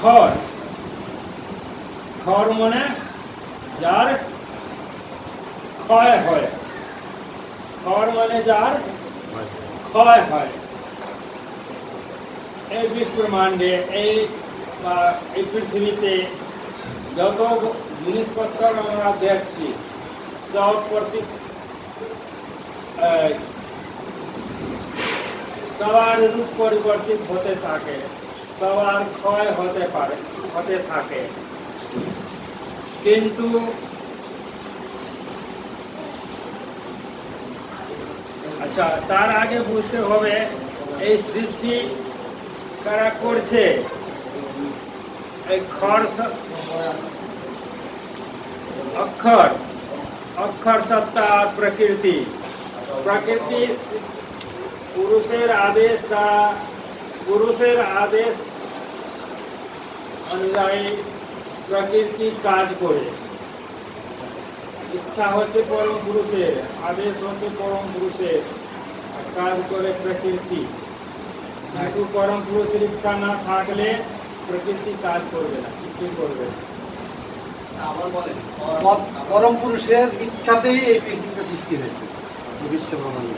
Speaker 1: খর, খর মানে যার ক্ষয় হয়, খর মানে যার ক্ষয় হয়। এই বিশ্বব্রহ্মাণ্ডে এই পৃথিবীতে যত জিনিসপত্র আমরা দেখছি সব সবার রূপ পরিবর্তিত হতে থাকে, সবার ক্ষয় হতে থাকে। কিন্তু আচ্ছা, তার আগে বুঝতে হবে এই সৃষ্টি কারা করছে। এই অক্ষর সত্তা আর প্রকৃতি। প্রকৃতি পুরুষের আদেশ অনুযায়ী প্রকৃতি কাজ করে। ইচ্ছা হচ্ছে পরম পুরুষের, আদেশ হচ্ছে পরম পুরুষের, কাজ করে প্রকৃতি। কিন্তু পরম পুরুষের ইচ্ছা না থাকলে প্রকৃতি কাজ করবে না, কিছু করবে না।
Speaker 4: পরম পুরুষের ইচ্ছাতেই এই পৃথিবীতে সৃষ্টি হয়েছে, বিশ্ব ব্রহ্মাণ্ড।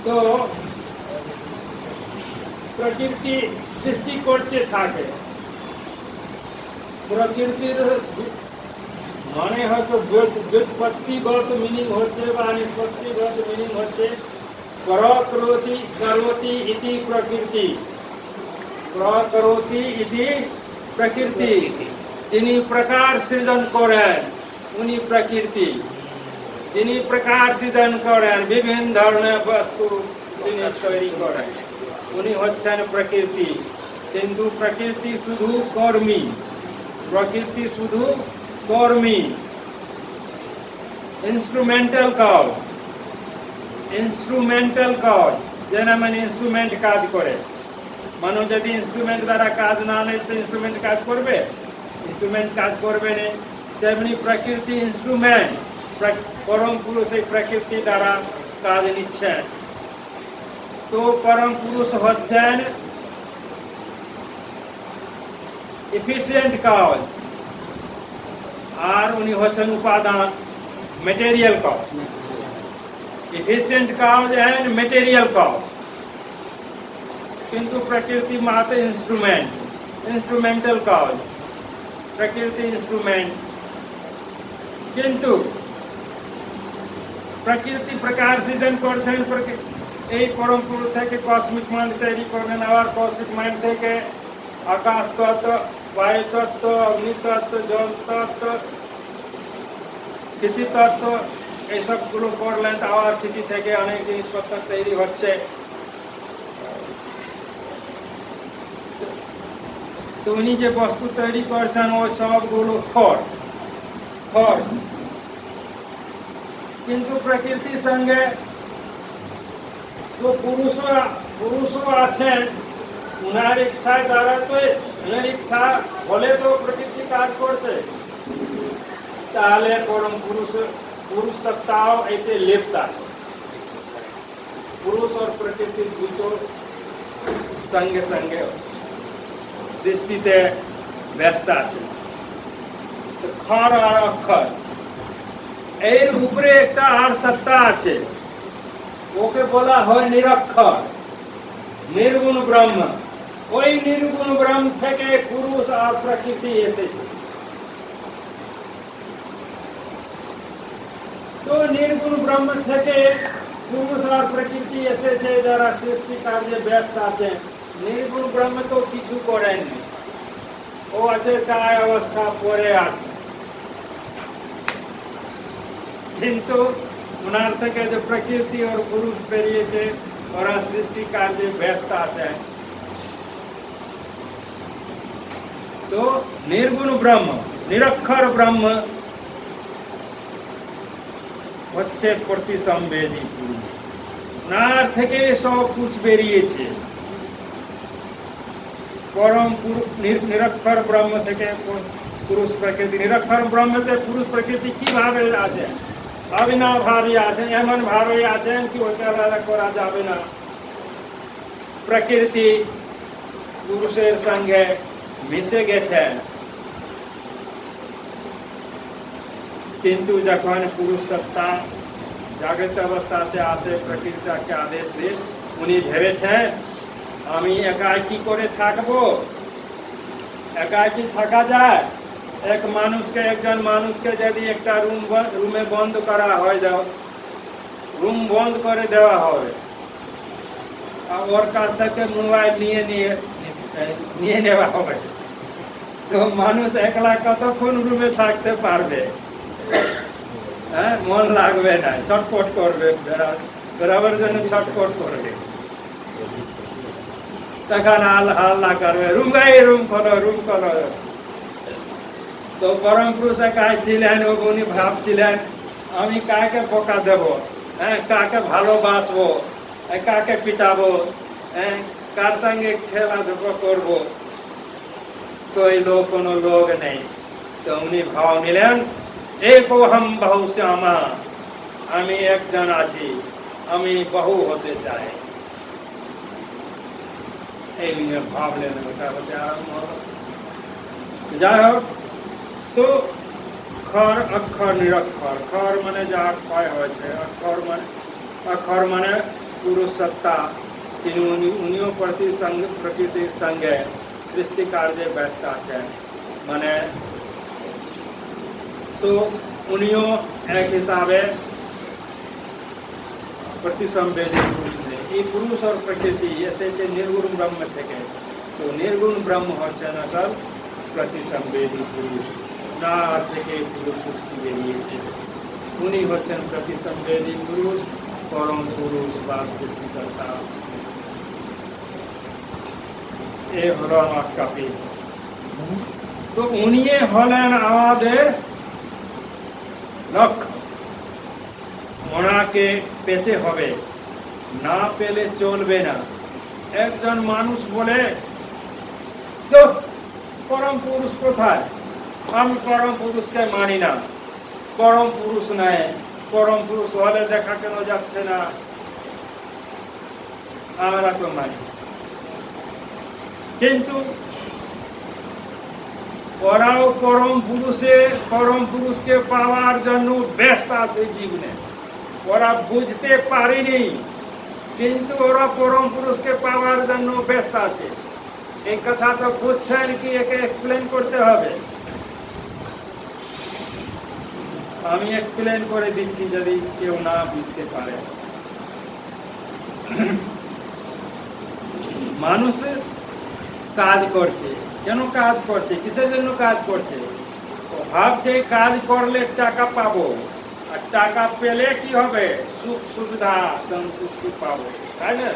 Speaker 1: তো প্রকৃতি সৃষ্টি করতে থাকে। প্রকৃতির মানে হয়তো ব্যুৎপত্তিগত মিনিং হচ্ছে বা নিষ্পত্তিগত মিনিং হচ্ছে করোতি ইতি প্রকৃতি। করোতি ইতি প্রকৃতি। যিনি প্রকার সৃজন করেন উনি প্রকৃতি। যিনি প্রকার সৃজন করেন, বিভিন্ন ধরনের বস্তু তিনি তৈরি করেন, উনি হচ্ছেন প্রকৃতি। কিন্তু প্রকৃতি শুধু কর্মী, প্রকৃতি শুধু কর্মী, ইনস্ট্রুমেন্টাল কজ। যেন মানে ইনস্ট্রুমেন্ট কাজ করে। মানুষ যদি ইনস্ট্রুমেন্ট দ্বারা কাজ না নেয় তো ইনস্ট্রুমেন্ট কাজ করবে? ইনস্ট্রুমেন্ট কাজ করবে না। তেমনি প্রকৃতি ইনস্ট্রুমেন্ট, পরম পুরুষ এই প্রকৃতি দ্বারা কাজ নিচ্ছেন। তো পরম পুরুষ হচ্ছেন এফিসিয়েন্ট কাজ, আর উনি হচ্ছেন উপাদান, মেটেরিয়াল কাজ। এফিসিয়েন্ট কাজ এন্ড মেটেরিয়াল কাজ। কিন্তু প্রকৃতি মাত্র ইনস্ট্রুমেন্টাল কাজ। প্রকৃতি ইনস্ট্রুমেন্ট। কিন্তু প্রকৃতি প্রকার সৃজন করছেন। এই পরম পুরুষ থেকে কসমিক মাইন্ড তৈরি করলেন, আবার কসমিক মাইন্ড থেকে আকাশ তত্ত্ব, বায়ু তত্ত্ব, অগ্নি তত্ত্ব, জল তত্ত্ব, ক্ষিতি তত্ত্ব, এইসবগুলো করলেন। আবার ক্ষিতি থেকে অনেক জিনিসপত্র তৈরি হচ্ছে। তো উনি যে বস্তু তৈরি করছেন ওই সবগুলো খড়। কিন্তু প্রকৃতির সঙ্গে তো পুরুষও আছেন, উনার ইচ্ছার দ্বারা তো, উনার ইচ্ছা হলে তো প্রকৃতি কাজ করছে। তাহলে পরম পুরুষ সত্তাও এতে লিপ্ত আছে। পুরুষ আর প্রকৃতির দুটো সঙ্গে সঙ্গে সৃষ্টিতে ব্যস্ত আছে। খর আর অক্ষর, এর উপরে একটা আর সত্তা আছে, ওকে বলা হয় নিরক্ষর, নির্গুণ ব্রহ্ম। ওই নির্গুণ ব্রহ্ম থেকে পুরুষ আর প্রকৃতি এসেছে। তো নির্গুণ ব্রহ্ম থেকে পুরুষ আর প্রকৃতি এসেছে, যারা সৃষ্টি কার্যে ব্যস্ত আছেন। নির্গুণ ব্রহ্ম তো কিছু করেননি, ও আছে তাই অবস্থা পড়ে আছে। কিন্তু ওনার থেকে যে প্রকৃতি আর পুরুষ বেরিয়েছে, ওরা সৃষ্টি কার্যে ব্যস্ত আছে। তো নির্গুণ ব্রহ্ম, নিরক্ষর ব্রহ্ম হচ্ছে প্রতিসম্বেদী পুরুষ। ওনার থেকে সব কুছ বেরিয়েছে। পরম নিরক্ষর ব্রহ্ম থেকে পুরুষ প্রকৃতি। নিরক্ষর ব্রহ্মতে পুরুষ প্রকৃতি কিভাবে আছে? অবিনাভাবে আছেন, এমন ভাবে আছেন কি ওকে আলাদা করা যাবে না। প্রকৃতি পুরুষের সঙ্গে মিশে গেছেন, কিন্তু যখন পুরুষ সত্তা জাগ্রত অবস্থাতে আসে, প্রকৃতি তাকে আদেশ দিয়ে উনি ভেবেছেন আমি একাই কি করে থাকবো, একাই কি থাকা যায়? একজন মানুষকে যদি একটা রুমে বন্ধ করা হয়, রুম বন্ধ করে দেওয়া হবে, আর ওর কাছ থেকে মোবাইল নিয়ে নেওয়া হবে, তো মানুষ একলা কতক্ষণ রুমে থাকতে পারবে? হ্যাঁ, মন লাগবে না, ছটফট করবে, বেরাবার জন্য ছটফট করবে, তখন হাল্লা করবে, রুম করো। তো পরম পুরুষ একাই ছিলেন, উনি ভাবছিলেন আমি কাকে বোকা দেব, হ্যাঁ, কাকে ভালোবাসবো, কাকে পিটাবো, হ্যাঁ, কার সঙ্গে খেলাধুলা করবো, তো এই কোনো লোক নেই। তো উনি ভাব নিলেন एको हम बहु श्यामा, আমি একজন আছি, আমি বহু হতে চাই। এই নিয়ে ভাবলেন, ওটা হতে আরম্ভ হলো। যাই হোক, তো খর অক্ষর নিরক্ষর, খর মানে যা ক্ষয় হয়েছে, অক্ষর মানে পুরুষ সত্তা, তিনি উনিও প্রকৃতির সঙ্গে সৃষ্টি কার্যে ব্যস্ত আছেন, মানে তো উনিও এক হিসাবে প্রতিসংবেদী পুরুষ নেই। এই পুরুষ আর প্রকৃতি এসেছে নির্গুণ ব্রহ্ম থেকে, তো নির্গুণ ব্রহ্ম হচ্ছেন আসল প্রতিসংবেদী পুরুষ, না থেকে পুরুষ সৃষ্টি বেরিয়েছে, উনি হচ্ছেন প্রতিসংবেদী পুরুষ, পরম পুরুষ বা সৃষ্টিকর্তা। এ হলো আমার কাপি। তো উনি হলেন আমাদের লক্ষ্য, ওনাকে পেতে হবে, না পেলে চলবে না। একজন মানুষ বলে তো পরম পুরুষ কোথায়, আমি পরম পুরুষকে মানি না, পরম পুরুষ নয়, পরম পুরুষ হলে দেখা কেন যাচ্ছে না, আমরা তো মানি। কিন্তু ওরাও পরম পুরুষকে পাওয়ার জন্য ব্যস্ত আছে জীবনে, ওরা বুঝতে পারেনি, কিন্তু ওরা পরম পুরুষকে পাওয়ার জন্য ব্যস্ত আছে। এই কথা তো বুঝছেন কি একে এক্সপ্লেন করতে হবে? আমি এক্সপ্লেন করে দিচ্ছি যদি কেউ না বুঝতে পারে। মানুষ কাজ করছে, কেন কাজ করছে, কিসের জন্য কাজ করছে? ভাবছে কাজ করলে টাকা পাবো, আর টাকা পেলে কি হবে, সুখ সুবিধা সন্তুষ্টি পাবো, তাই না?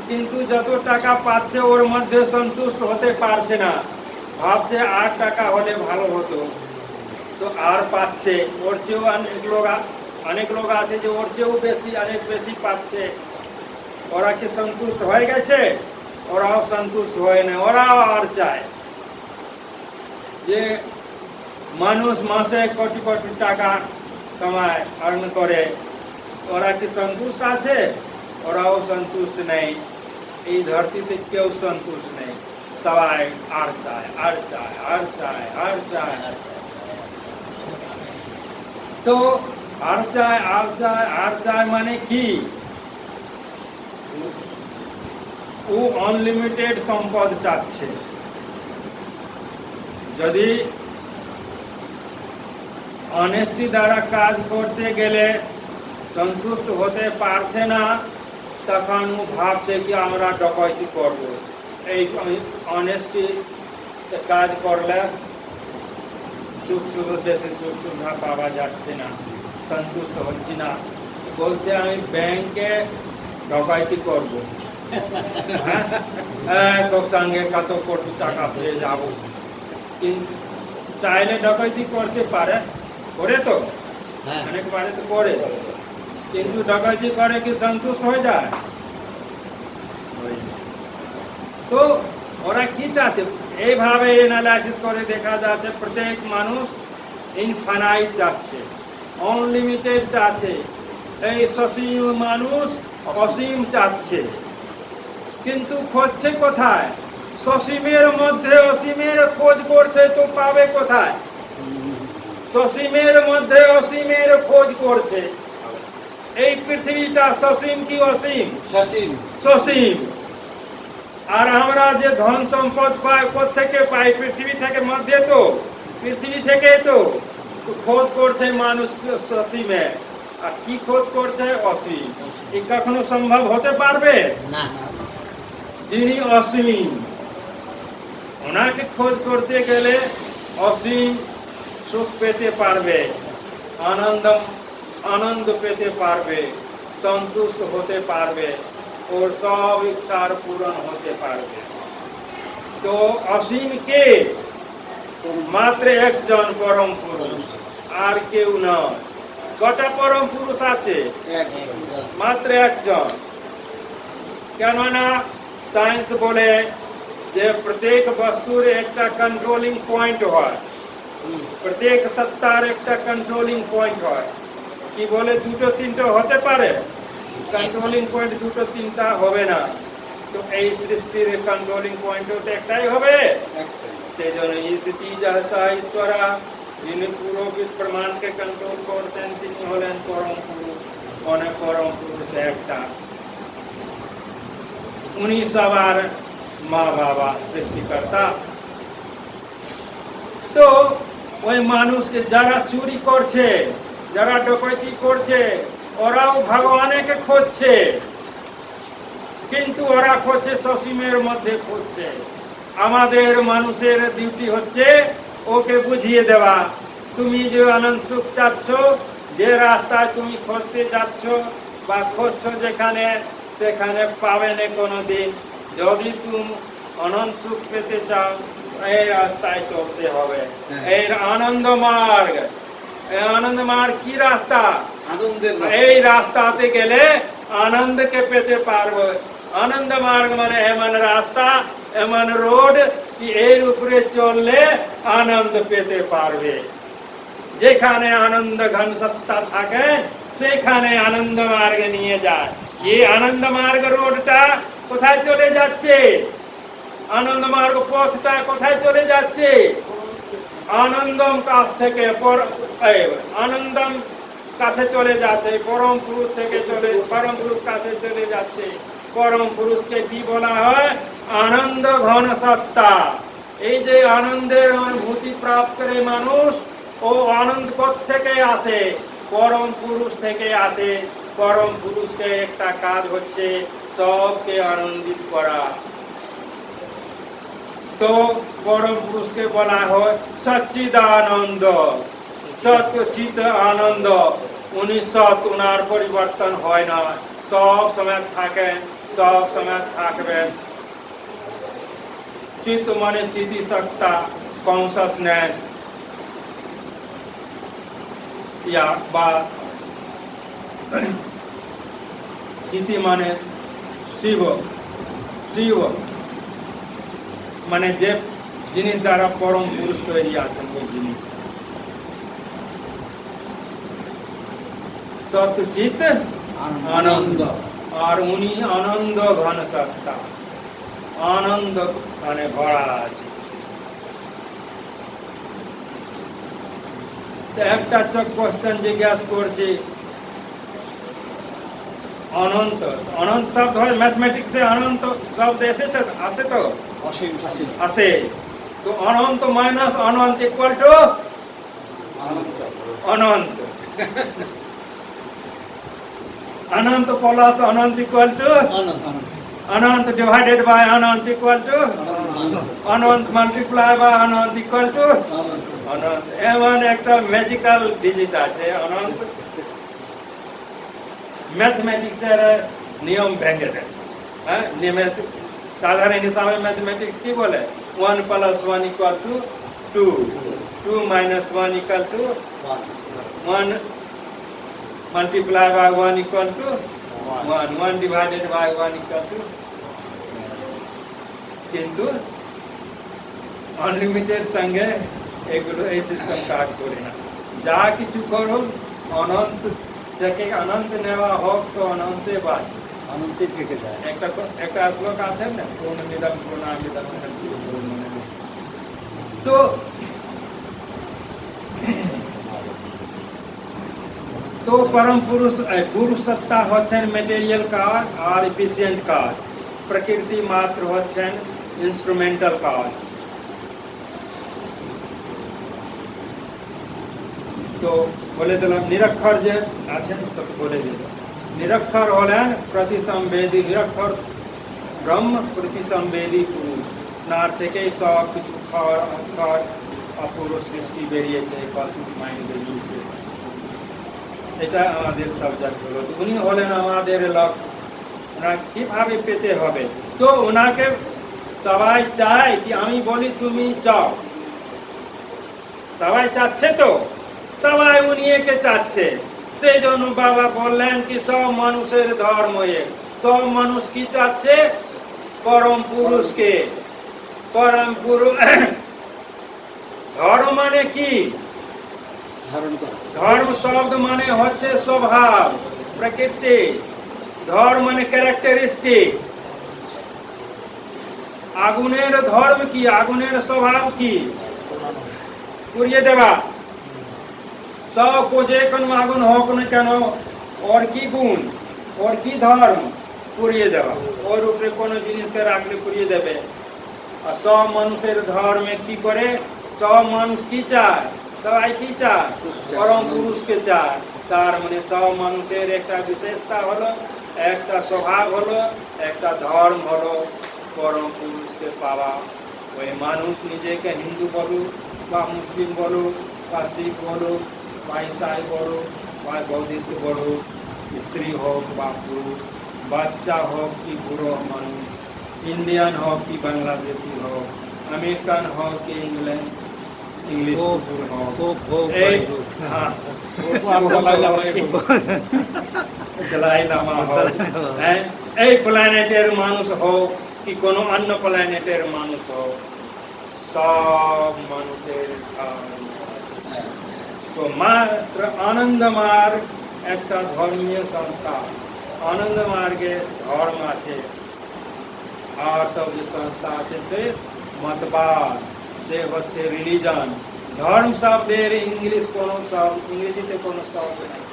Speaker 1: কিন্তু যত টাকা পাচ্ছে ওর মধ্যে সন্তুষ্ট হতে পারছে না, ভাবছে আর টাকা হলে ভালো হতো, তো আর পাচ্ছে, ওর চেয়েও অনেক লোক আছে যে ওর চেয়েও অনেক বেশি পাচ্ছে, ওরা কি সন্তুষ্ট হয়ে গেছে? ওরাও সন্তুষ্ট হয় না, ওরাও আর চায়। যে মানুষ মাসে কোটি কোটি টাকা কামায়, আর্ন করে, ওরা কি সন্তুষ্ট আছে? ওরাও সন্তুষ্ট নেই, এই ধরতিতে কেউ সন্তুষ্ট নেই, সবাই আর চায়, আর চায়, আর চায়, আর চায়। তো আর চায়, আর চায়, আর চায় মানে কি? ও আনলিমিটেড সম্পদ চাচ্ছে। যদি অনেস্টি দ্বারা কাজ করতে গেলে সন্তুষ্ট হতে পারছে না, তখন ও ভাবছে কি আমরা ডকাইতি করব। এই অনেস্টি কাজ করলে বেশি সুখ সুবিধা পাওয়া যাচ্ছে না, সন্তুষ্ট হচ্ছি না, বলছে আমি ব্যাংকে ডকাইতি করব, হ্যাঁ, তোর সঙ্গে কত কোটি টাকা পেয়ে যাব। কিন্তু চাইলে ডকাইতি করতে পারে, করে তো অনেক বারে তো করে, কিন্তু ডকাইতি করে কি সন্তুষ্ট হয়ে যায়? তো ওরা কি চাচ্ছে? এইভাবে অ্যানালাইসিস করে দেখা যাচ্ছে প্রত্যেক মানুষ ইনফাইনাইট চাচ্ছে, আনলিমিটেড চাচ্ছে, এই সসীম মানুষ অসীম চাচ্ছে। কিন্তু খুঁজছে কোথায়? সসীমের মধ্যে অসীমের খোঁজ করছে, তো পাবে কোথায়? সসীমের মধ্যে অসীমের খোঁজ করছে। এই পৃথিবীটা সসীম কি অসীম?
Speaker 4: সসীম।
Speaker 1: সসীম। আর আমরা যে ধন সম্পদ পাই কোত্থেকে পাই? পৃথিবী থেকে, মধ্যে তো পৃথিবী থেকে তো খোঁজ করছে মানুষ সসীমে। আর কি খোঁজ করছে? অসীম। এ কখনো সম্ভব হতে পারবে
Speaker 7: না।
Speaker 1: যিনি অসীম ওনাকে খোঁজ করতে গেলে অসীম সুখ পেতে পারবে, আনন্দ পেতে পারবে, সন্তুষ্ট হতে পারবে, ওর সব ইচ্ছার পূরণ হতে পারবে। তো অসীম কে? মাত্র একজন পরম পুরুষ, আর কেউ নয়। কটা পরম পুরুষ আছে? মাত্র একজন। কেননা সায়েন্স বলে যে প্রত্যেক বস্তুর একটা কন্ট্রোলিং পয়েন্ট হয়, প্রত্যেক সত্তার একটা কন্ট্রোলিং পয়েন্ট হয়। কি বলে? দুটো তিনটা হতে পারে, কন্ট্রোলিং পয়েন্ট দুটো তিনটা হবে না। তো এই সৃষ্টির কন্ট্রোলিং পয়েন্ট তো একটাই হবে। সেই জন্য ইতি যহসা ঈশ্বরা, যিনি পুরো বিশ্ব ব্রহ্মাণ্ডকে কন্ট্রোল করতেন, তিনি হলেন পরম পুরুষ। অনেক পরম পুরুষ একটা, উনি সবার মা বাবা, সৃষ্টিকর্তা। তো ওই মানুষকে যারা চুরি করছে, যারা ডকাইতি করছে, ওরাও ভগবানকে খুঁজছে, কিন্তু ওরা খুঁজছে সসীমের মধ্যে খুঁজছে। আমাদের মানুষের ডিউটি হচ্ছে ওকে বুঝিয়ে দেওয়া, তুমি যে আনন্দ সুখ চাচ্ছ, যে রাস্তায় তুমি খুঁজতে যাচ্ছ বা খুঁজছো যেখানে, সেখানে পাবে না কোনোদিন। যদি তুমি আনন্দ সুখ পেতে চাও, এই রাস্তায় চলতে হবে। এর আনন্দ মার্গ। এই আনন্দ মার্গ কি রাস্তা?
Speaker 4: আনন্দের
Speaker 1: এই রাস্তাতে গেলে আনন্দকে পেতে পারবো। আনন্দ মার্গ মানে এমন রাস্তা, এমন রোড কি এর উপরে চললে আনন্দ পেতে পারবে। যেখানে আনন্দ ঘন সত্তা থাকে সেখানে আনন্দ মার্গে নিয়ে যায়। এই আনন্দ মার্গ রোডটা কোথায় চলে যাচ্ছে? আনন্দ মার্গ পথটা কোথায় চলে যাচ্ছে? আনন্দম কাছ থেকে আনন্দম কাছে চলে যাচ্ছে, পরম পুরুষ থেকে পরম পুরুষ কাছে চলে যাচ্ছে। পরম পুরুষকে কি বলা হয়? আনন্দ ঘন সত্তা। এই যে আনন্দের অনুভূতি প্রাপ্ত করে মানুষ, ও আনন্দ থেকে আসে? পরম পুরুষ থেকে আসে। পরম পুরুষকে একটা কাজ হচ্ছে সবকে আনন্দিত করা। তো পরম পুরুষকে বলা হয় সচ্চিদানন্দ, সচ্চিত আনন্দ। উনি সৎ, উনার পরিবর্তন হয় না, সব সময় থাকেন, সব সময় থাকবেন। চিত্ত মানে চিতি সত্তা, কনসাসনেস, বা চিতি মানে শিব, শিব মানে যে জিনিস দ্বারা পরম পুরুষ তৈরি আছেন, ওই জিনিস সৎচিত আনন্দ। আর উনি আনন্দ ঘন সত্তা, আনন্দ মানে ভরা আছে। একটা কোশ্চেন জিজ্ঞাসা করছি, অনন্ত, অনন্ত শব্দ হয় ম্যাথমেটিক্সে, অনন্ত শব্দ এসেছে, আসে তো?
Speaker 3: অসীম।
Speaker 1: আসে। তো অনন্ত মাইনাস অনন্ত ইকুয়াল টু অনন্ত। অনন্ত প্লাস অনন্ত ইকুয়াল টু অনন্ত ডিভাইডেড বাই অনন্ত ইকুয়াল টু অনন্ত মাল্টিপ্লাই বাই অনন্ত ইকুয়াল টু অনন্ত। এমন একটা ম্যাজিক্যাল ডিজিট আছে অনন্ত। ম্যাথমেটিক্সের নিয়ম ভেঙে দেয়। হ্যাঁ, সাধারণ হিসাবে ম্যাথমেটিক্স কি বলে? 1 + 1 = 2, 2 - 1 = 1, 1 × 1 = 1, 1 / 1 = কিন্তু আনলিমিটেড সঙ্গে এগুলো, এই সিস্টেম কাজ করে না। যা কিছু করুন অনন্ত থেকে, অনন্ত নেওয়া হোক তো অনন্তে বাঁচবে।
Speaker 3: অনন্তই থেকে যায়।
Speaker 1: একটা শ্লোক আছে না, পূর্ণমিদম পূর্ণামিদম তো তো परम पुरुष गुरु सत्ता হচ্ছেন মেটেরিয়াল কাজ আর এফিসিয়েন্ট কাজ, প্রকৃতি মাত্র হচ্ছেন ইনস্ট্রুমেন্টাল কাজ। তো বলে দিলাম নিরক্ষর যে আছেন সব বলে দিল। নিরক্ষর হলেন প্রতিসংবেদী, নিরক্ষর ব্রহ্ম প্রতিসংবেদী পুরুষ। নার থেকেই সব কিছু খাওয়ার অক্ষর অপূর্ব সৃষ্টি বেরিয়েছে, কসমিক মাইন্ড বেরিয়েছে। এটা আমাদের সাবজেক্ট হলো। উনি হলেন আমাদের লক্ষ্য। ওনাকে কিভাবে পেতে হবে? তো ওনাকে সবাই চায় কি আমি বলি তুমি চাও? সবাই চাচ্ছে তো, সবাই উনিকে চাচ্ছে। সেই জন্য বাবা বললেন কি সব মানুষের ধর্ম এক। সব মানুষ কি চাচ্ছে? পরম পুরুষকে। পরম পুরুষ ধর্ম মানে কি?
Speaker 4: ধারণ করা।
Speaker 1: ধর্ম শব্দ মানে হচ্ছে স্বভাব, প্রকৃতি। ধর্ম মানে ক্যারেক্টারিস্টিক। আগুনের ধর্ম কি? আগুনের স্বভাব কি? পুড়িয়ে দেওয়া। সব যে কোনো আগুন হোক না কেন, ওর কি গুণ, ওর কি ধর্ম? পুড়িয়ে দেওয়া। ওর উপরে কোনো জিনিসকে রাখলে পুড়িয়ে দেবে। আর সব মানুষের ধর্মে কি করে? সব মানুষ কি চায়? সবাই কি চায়? পরম পুরুষকে চায়। তার মানে সব মানুষের একটা বিশেষতা হলো, একটা স্বভাব হলো, একটা ধর্ম হলো পরম পুরুষকে পাওয়া। ওই মানুষ নিজেকে হিন্দু বলুক বা মুসলিম বলুক বা শিখ বলুক বা ইসাই বলুক বা বৌদ্ধিস্ট বলুক, স্ত্রী হোক বা পুরুষ, বাচ্চা হোক কি বুড়ো মানুষ, ইন্ডিয়ান হোক কি বাংলাদেশি হোক, আমেরিকান হোক কি ইংলিশ কুকুর হোক, এই হ্যাঁ দলাই লামা হোক, হ্যাঁ এই প্ল্যানেটের মানুষ হোক কি কোনো অন্য প্ল্যানেটের মানুষ হোক, সব মানুষের তো মাত্র আনন্দ মার্গ একটা ধর্মীয় সংস্থা। আনন্দ মার্গে ধর্ম আছে, আর সব যে সংস্থা আছে সে মতবাদ, সে হচ্ছে রিলিজন। ধর্ম শব্দের ইংলিশ কোনো শব্দ, ইংরেজিতে কোনো শব্দ নেই।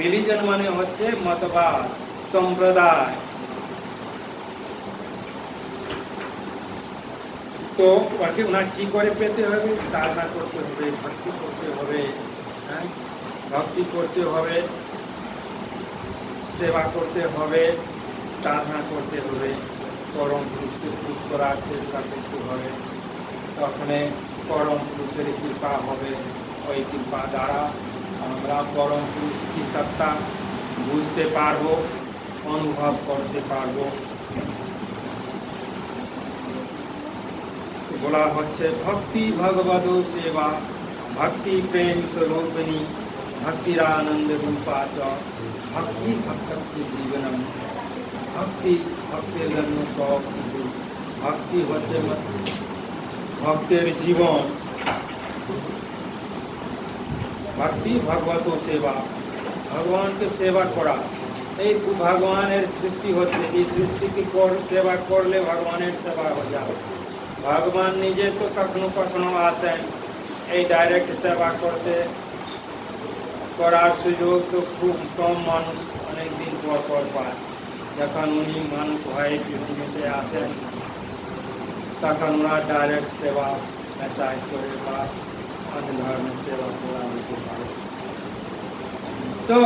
Speaker 1: রিলিজন মানে হচ্ছে মতবাদ, সম্প্রদায়। তো ওনার কি করে পেতে হবে? সাধনা করতে হবে, ভক্তি করতে হবে, হ্যাঁ ভক্তি করতে হবে, সেবা করতে হবে, সাধনা করতে হবে, পরম পুরুষকে খুশ করার চেষ্টা করতে হবে। তখন পরম পুরুষের কৃপা হবে। ওই কৃপা দ্বারা আমরা পরম পুরুষ কি সত্তা বুঝতে পারবো, অনুভব করতে পারবো। বলা হচ্ছে ভক্তি ভগবদ সেবা, ভক্তি প্রেম স্বরূপিণী, ভক্তিরানন্দ রূপা চ, ভক্তি ভক্তস্য জীবনম। ভক্তি ভক্তের জন্য সব কিছু। ভক্তি হচ্ছে ভক্তের জীবন। ভক্তি ভগবত সেবা, ভগবানকে সেবা করা। এই ভগবানের সৃষ্টি হচ্ছে, এই সৃষ্টিকে সেবা করলে ভগবানের সেবা হয়ে যাবে। ভগবান নিজে তো কখনো কখনো আসেন, এই ডাইরেক্ট সেবা করতে করার সুযোগ তো খুব কম মানুষ অনেক দিন পর পর পায়। যখন উনি মানুষ হয়ে পৃথিবীতে আসেন তখন ওরা ডাইরেক্ট সেবা মেসাজ করে বা অন্য ধরনের সেবা করা হতে পারে। তো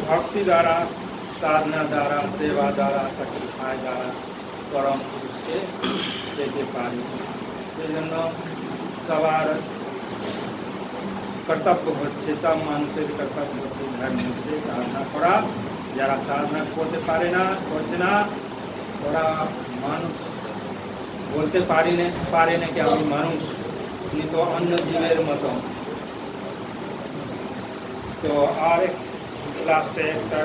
Speaker 1: ভক্তি দ্বারা, সাধনা দ্বারা, সেবা দ্বারা, সাক্রিফাই দ্বারা পরম পুরুষকে পেতে পারি। সেই জন্য সবার কর্তব্য হচ্ছে, সব মানুষের কর্তব্য হচ্ছে, ধর্ম হচ্ছে সাধনা করা। যারা সাধনা করতে পারে না, করছে না, ওরা মানুষ বলতে পারে না কি আমি মানুষ, উনি তো অন্য জীবের মতো। তো আর লাস্টে একটা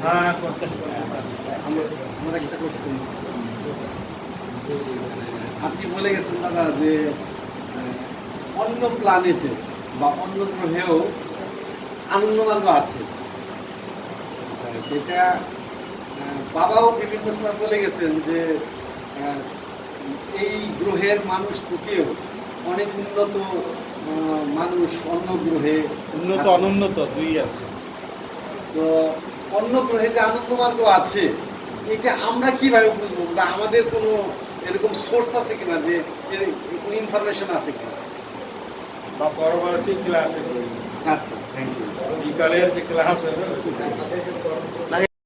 Speaker 1: হ্যাঁ কোশ্চেন
Speaker 4: আমার একটা কোশ্চেন। আপনি বলে গেছেন দাদা যে অন্য প্ল্যানেটে বা অন্য গ্রহেও আনন্দমার্গ আছে, সেটা বাবাও বিভিন্ন সময় বলে গেছেন যে এই গ্রহের মানুষ থেকেও অনেক উন্নত মানুষ অন্য গ্রহে
Speaker 3: উন্নত
Speaker 4: আছে।
Speaker 3: অনুন্নত দুই আছে।
Speaker 4: তো অন্য গ্রহে যে আনন্দমার্গ আছে এটা আমরা কিভাবে বুঝবো যে আমাদের কোনো এরকম সোর্স আছে কিনা যে এর কোনো ইনফরমেশন আছে কিনা?
Speaker 1: বা পরবর্তী ক্লাসে বলবো।
Speaker 4: আচ্ছা, থ্যাংক ইউ।
Speaker 1: বিকালের যে ক্লাস হবে